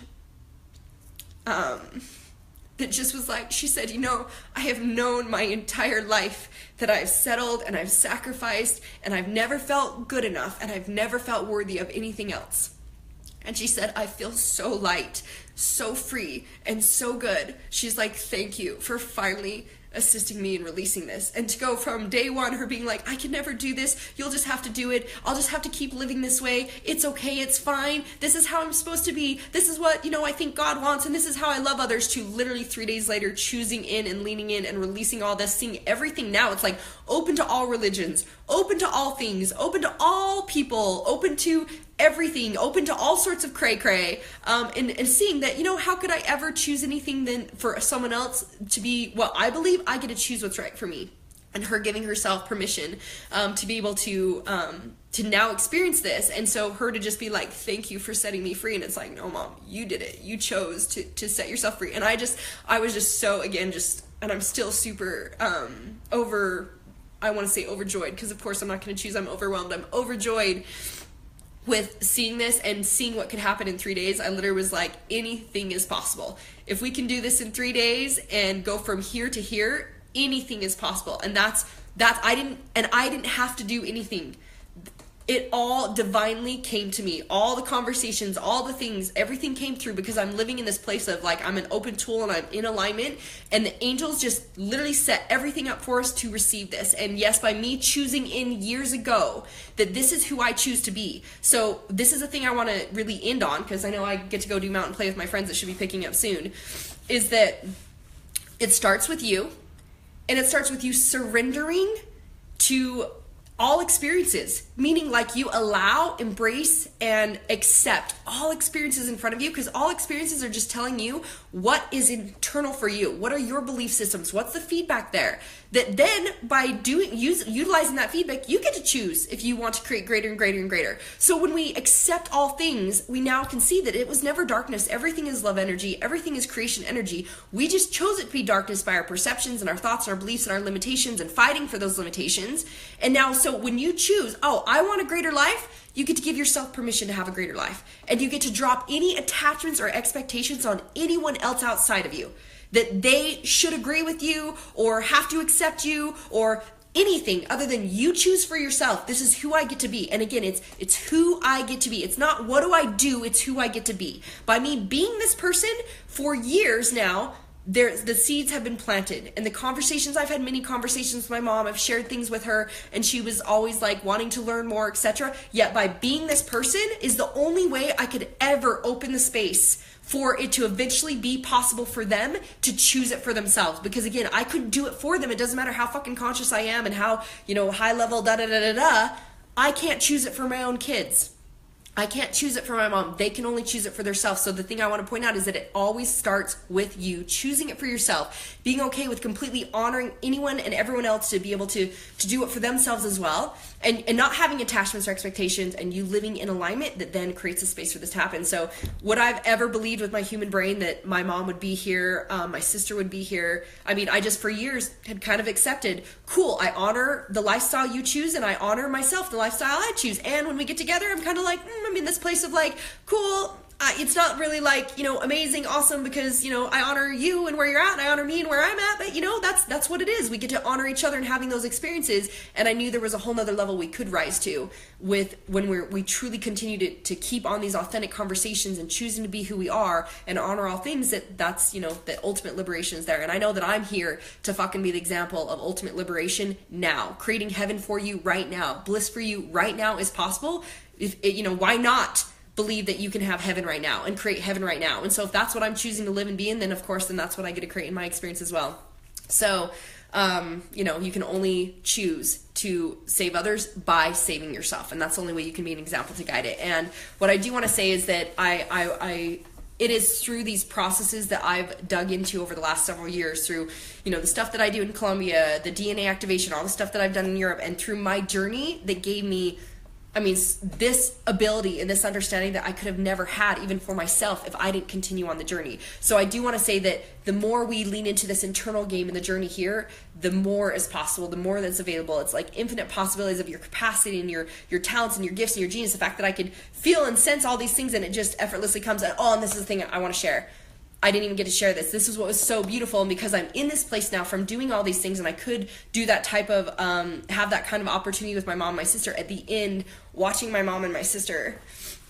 that just was like, she said, you know, I have known my entire life that I've settled and I've sacrificed and I've never felt good enough and I've never felt worthy of anything else. And she said, I feel so light, so free, and so good. She's like, thank you for finally assisting me in releasing this. And to go from day one, her being like, I can never do this, you'll just have to do it, I'll just have to keep living this way, it's okay, it's fine, this is how I'm supposed to be, this is what, I think God wants, and this is how I love others, to literally 3 days later choosing in and leaning in and releasing all this, seeing everything now. It's like open to all religions, open to all things, open to all people, open to everything, open to all sorts of cray-cray, and seeing that, how could I ever choose anything then for someone else to be what I believe? I get to choose what's right for me. And her giving herself permission to be able to now experience this. And so her to just be like, thank you for setting me free. And it's like, no, Mom, you did it. You chose to set yourself free. And I was just so, again, and I'm still super I want to say overjoyed, because of course I'm not going to choose, I'm overwhelmed. I'm overjoyed with seeing this and seeing what could happen in 3 days. I literally was like, anything is possible. If we can do this in 3 days and go from here to here, anything is possible. And I didn't have to do anything. It all divinely came to me. All the conversations, all the things, everything came through, because I'm living in this place of like, I'm an open tool and I'm in alignment, and the angels just literally set everything up for us to receive this. And yes, by me choosing in years ago that this is who I choose to be. So this is a thing I want to really end on, because I know I get to go do mountain play with my friends that should be picking up soon, is that it starts with you, and it starts with you surrendering to all experiences, meaning like you allow, embrace, and accept all experiences in front of you, because all experiences are just telling you what is internal for you. What are your belief systems? What's the feedback there? That then by utilizing that feedback, you get to choose if you want to create greater and greater and greater. So when we accept all things, we now can see that it was never darkness. Everything is love energy. Everything is creation energy. We just chose it to be darkness by our perceptions and our thoughts and our beliefs and our limitations and fighting for those limitations. And now, so when you choose, I want a greater life, you get to give yourself permission to have a greater life. And you get to drop any attachments or expectations on anyone else outside of you, that they should agree with you or have to accept you or anything other than you choose for yourself. This is who I get to be. And again, it's who I get to be. It's not what do I do, it's who I get to be. By me being this person for years now, the seeds have been planted, and the conversations, I've had many conversations with my mom, I've shared things with her, and she was always like wanting to learn more, etc. Yet by being this person is the only way I could ever open the space for it to eventually be possible for them to choose it for themselves. Because again, I couldn't do it for them. It doesn't matter how fucking conscious I am and how, high level I can't choose it for my own kids. I can't choose it for my mom. They can only choose it for themselves. So the thing I want to point out is that it always starts with you choosing it for yourself, being okay with completely honoring anyone and everyone else to be able to do it for themselves as well, and not having attachments or expectations, and you living in alignment that then creates a space for this to happen. So what I've ever believed with my human brain, that my mom would be here, my sister would be here, I just for years had kind of accepted, cool, I honor the lifestyle you choose, and I honor myself, the lifestyle I choose. And when we get together, I'm kind of like, I'm in this place of like, cool, it's not really like, amazing, awesome, because, I honor you and where you're at, and I honor me and where I'm at, but that's what it is. We get to honor each other and having those experiences. And I knew there was a whole nother level we could rise to with when we truly continue to keep on these authentic conversations and choosing to be who we are and honor all things, that's the ultimate liberation is there. And I know that I'm here to fucking be the example of ultimate liberation now, creating heaven for you right now. Bliss for you right now is possible. Why not believe that you can have heaven right now and create heaven right now? And so if that's what I'm choosing to live and be in, then of course, then that's what I get to create in my experience as well. So, you can only choose to save others by saving yourself. And that's the only way you can be an example to guide it. And what I do want to say is that it is through these processes that I've dug into over the last several years, through, the stuff that I do in Colombia, the DNA activation, all the stuff that I've done in Europe, and through my journey that gave me this ability and this understanding that I could have never had even for myself if I didn't continue on the journey. So I do want to say that the more we lean into this internal game in the journey here, the more is possible, the more that's available. It's like infinite possibilities of your capacity and your talents and your gifts and your genius. The fact that I could feel and sense all these things, and it just effortlessly comes out, and this is the thing I want to share. I didn't even get to share this. This is what was so beautiful. And because I'm in this place now from doing all these things, and I could do that type of, have that kind of opportunity with my mom and my sister at the end, watching my mom and my sister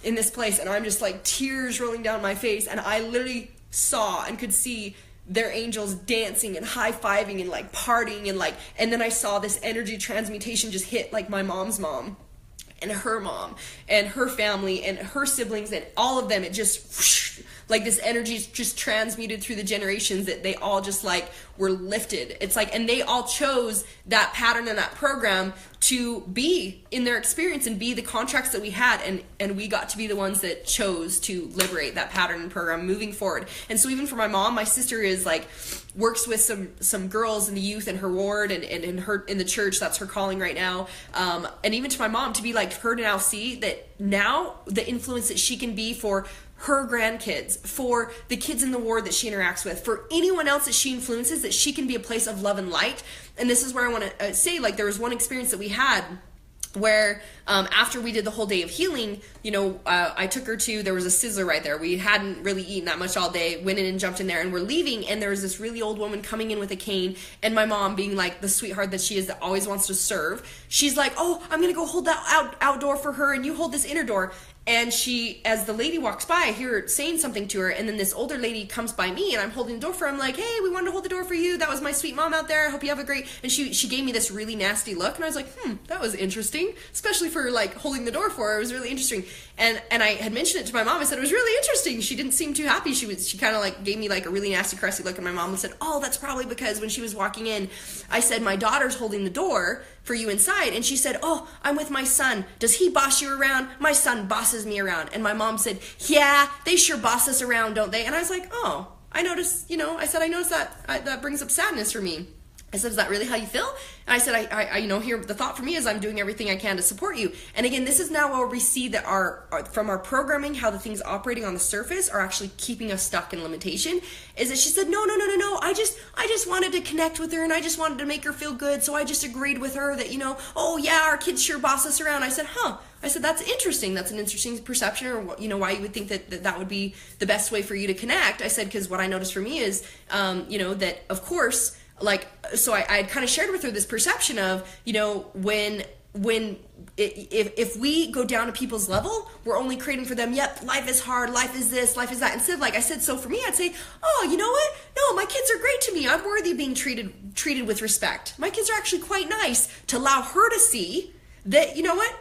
in this place. And I'm just like tears rolling down my face. And I literally saw and could see their angels dancing and high-fiving and like partying and like, and then I saw this energy transmutation just hit like my mom's mom and her mom and her family and her siblings and all of them. It just whoosh, like this energy just transmuted through the generations, that they all just like were lifted. It's like, and they all chose that pattern and that program to be in their experience and be the contracts that we had, and we got to be the ones that chose to liberate that pattern and program moving forward. And so even for my mom, my sister is like works with some girls in the youth in her ward and in the church. That's her calling right now. And even to my mom, to be like her to now see that now the influence that she can be for her grandkids, for the kids in the ward that she interacts with, for anyone else that she influences, that she can be a place of love and light. And this is where I want to say, like, there was one experience that we had where after we did the whole day of healing, you know, I took her to, there was a Sizzler right there. We hadn't really eaten that much all day, went in and jumped in there, and we're leaving, and there was this really old woman coming in with a cane, and my mom, being like the sweetheart that she is, that always wants to serve, she's like, oh, I'm gonna go hold that outdoor for her, and you hold this inner door. And she, as the lady walks by, I hear her saying something to her, and then this older lady comes by me, and I'm holding the door for her. I'm like, hey, we wanted to hold the door for you. That was my sweet mom out there. I hope you have a great... And she gave me this really nasty look, and I was like, that was interesting, especially for, like, holding the door for her. It was really interesting. And I had mentioned it to my mom. I said, it was really interesting. She didn't seem too happy. She kind of, like, gave me, like, a really nasty, crusty look, and my mom said, oh, that's probably because when she was walking in, I said, my daughter's holding the door for you inside, and she said, oh, I'm with my son. Does he boss you around? My son bosses me around. And my mom said, yeah, they sure boss us around, don't they? And I was like, oh, I noticed, you know, I said, I noticed that brings up sadness for me. I said, is that really how you feel? And I said, I you know, here, the thought for me is I'm doing everything I can to support you. And again, this is now where we see that from our programming, how the things operating on the surface are actually keeping us stuck in limitation, is that she said, no, I just wanted to connect with her, and I just wanted to make her feel good. So I just agreed with her that, you know, oh yeah, our kids sure boss us around. I said, I said, that's interesting. That's an interesting perception, or, you know, why you would think that would be the best way for you to connect. I said, because what I noticed for me is, you know, that of course, like, so I had kind of shared with her this perception of, you know, if we go down to people's level, we're only creating for them, yep, life is hard, life is this, life is that. Instead of, like I said, so for me, I'd say, oh, you know what? No, my kids are great to me. I'm worthy of being treated with respect. My kids are actually quite nice, to allow her to see that, you know what?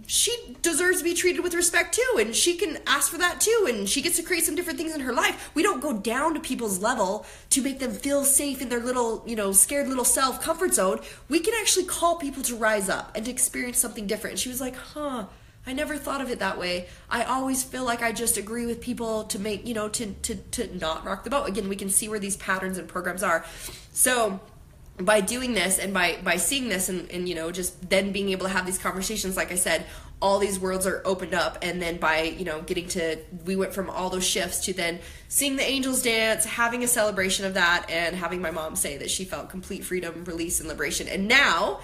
She deserves to be treated with respect too, and she can ask for that too, and she gets to create some different things in her life. We don't go down to people's level to make them feel safe in their little, you know, scared little self comfort zone. We can actually call people to rise up and to experience something different. And she was like, I never thought of it that way. I always feel like I just agree with people to make, you know, to not rock the boat. Again, we can see where these patterns and programs are. So by doing this and by seeing this and you know, just then being able to have these conversations, like I said, all these worlds are opened up. And then by, you know, we went from all those shifts to then seeing the angels dance, having a celebration of that, and having my mom say that she felt complete freedom, release, and liberation. And now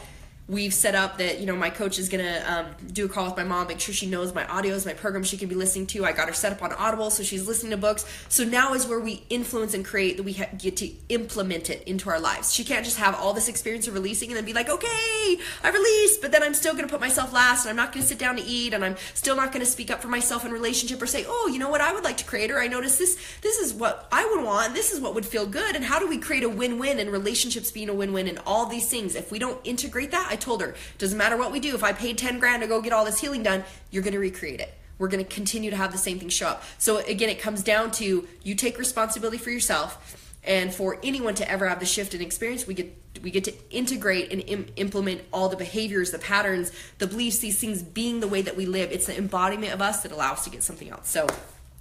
we've set up that, you know, my coach is gonna do a call with my mom, make sure she knows my audios, my programs she can be listening to. I got her set up on Audible, so she's listening to books. So now is where we influence and create, that we get to implement it into our lives. She can't just have all this experience of releasing and then be like, okay, I released, but then I'm still gonna put myself last, and I'm not gonna sit down to eat, and I'm still not gonna speak up for myself in relationship, or say, oh, you know what, I would like to create, or I notice this is what I would want, this is what would feel good, and how do we create a win-win, and relationships being a win-win, and all these things. If we don't integrate that, I told her, doesn't matter what we do. If I paid 10 grand to go get all this healing done, you're going to recreate it. We're going to continue to have the same thing show up. So again, it comes down to you take responsibility for yourself, and for anyone to ever have the shift in experience, we get to integrate and implement all the behaviors, the patterns, the beliefs, these things being the way that we live. It's the embodiment of us that allows us to get something else. So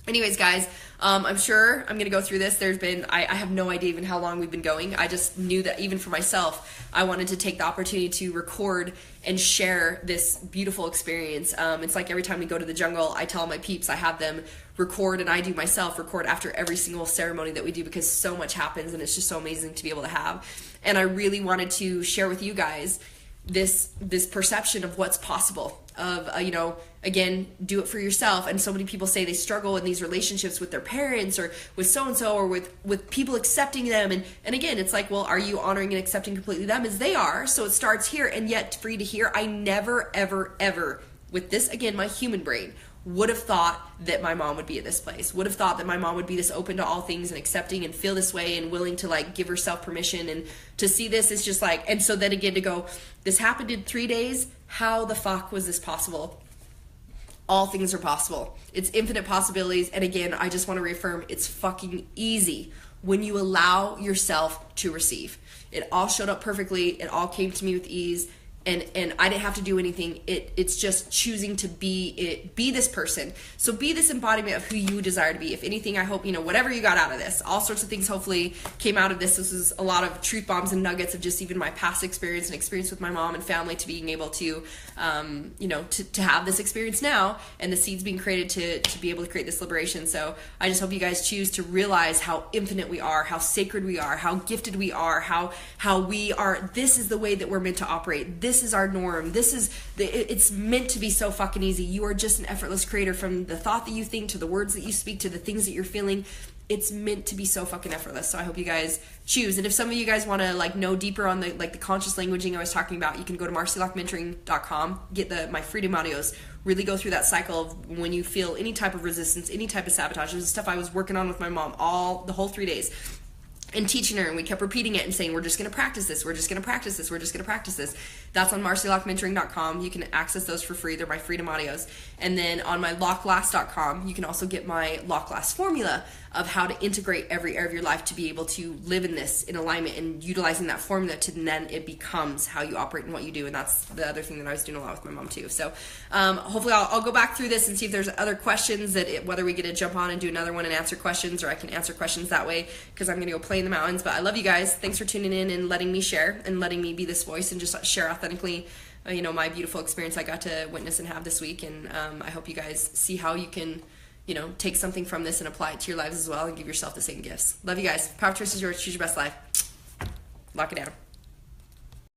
anyways, guys, I'm sure I'm going to go through this. I have no idea even how long we've been going. I just knew that even for myself, I wanted to take the opportunity to record and share this beautiful experience. It's like every time we go to the jungle, I tell my peeps, I have them record, and I do myself record after every single ceremony that we do, because so much happens, and it's just so amazing to be able to have. And I really wanted to share with you guys this perception of what's possible, of you know, again, do it for yourself. And so many people say they struggle in these relationships with their parents, or with so-and-so, or with people accepting them, and again, it's like, well, are you honoring and accepting completely them as they are? So it starts here. And yet for you to hear, I never ever with this, again, my human brain, would have thought that my mom would be at this place, would have thought that my mom would be this open to all things and accepting and feel this way and willing to like give herself permission, and to see this is just like, and so then again to go, this happened in 3 days, how the fuck was this possible? All things are possible. It's infinite possibilities, and again, I just want to reaffirm, it's fucking easy when you allow yourself to receive. It all showed up perfectly, it all came to me with ease, and I didn't have to do anything. It's just choosing to be this person. So be this embodiment of who you desire to be. If anything, I hope, whatever you got out of this, all sorts of things hopefully came out of this. This is a lot of truth bombs and nuggets of just even my past experience and experience with my mom and family, to being able to, to have this experience now, and the seeds being created to be able to create this liberation. So I just hope you guys choose to realize how infinite we are, how sacred we are, how gifted we are, how we are. This is the way that we're meant to operate. This is our norm. It's meant to be so fucking easy. You are just an effortless creator, from the thought that you think to the words that you speak to the things that you're feeling. It's meant to be so fucking effortless. So I hope you guys choose. And if some of you guys want to like know deeper on the conscious languaging I was talking about, you can go to marcilockmentoring.com, get my freedom audios, really go through that cycle of when you feel any type of resistance, any type of sabotage. This is stuff I was working on with my mom the whole 3 days. And teaching her, and we kept repeating it and saying, we're just going to practice this, we're just going to practice this, we're just going to practice this. That's on marcilockmentoring.com. You can access those for free. They're my freedom audios. And then on my locklast.com, you can also get my locklast formula of how to integrate every area of your life to be able to live in this in alignment, and utilizing that formula to then it becomes how you operate and what you do. And that's the other thing that I was doing a lot with my mom too. So hopefully I'll go back through this and see if there's other questions whether we get to jump on and do another one and answer questions, or I can answer questions that way, because I'm going to go play in the mountains. But I love you guys. Thanks for tuning in and letting me share and letting me be this voice and just share authentically my beautiful experience I got to witness and have this week. And I hope you guys see how you can take something from this and apply it to your lives as well, and give yourself the same gifts. Love you guys. Power choice is yours. Choose your best life. Lock it down.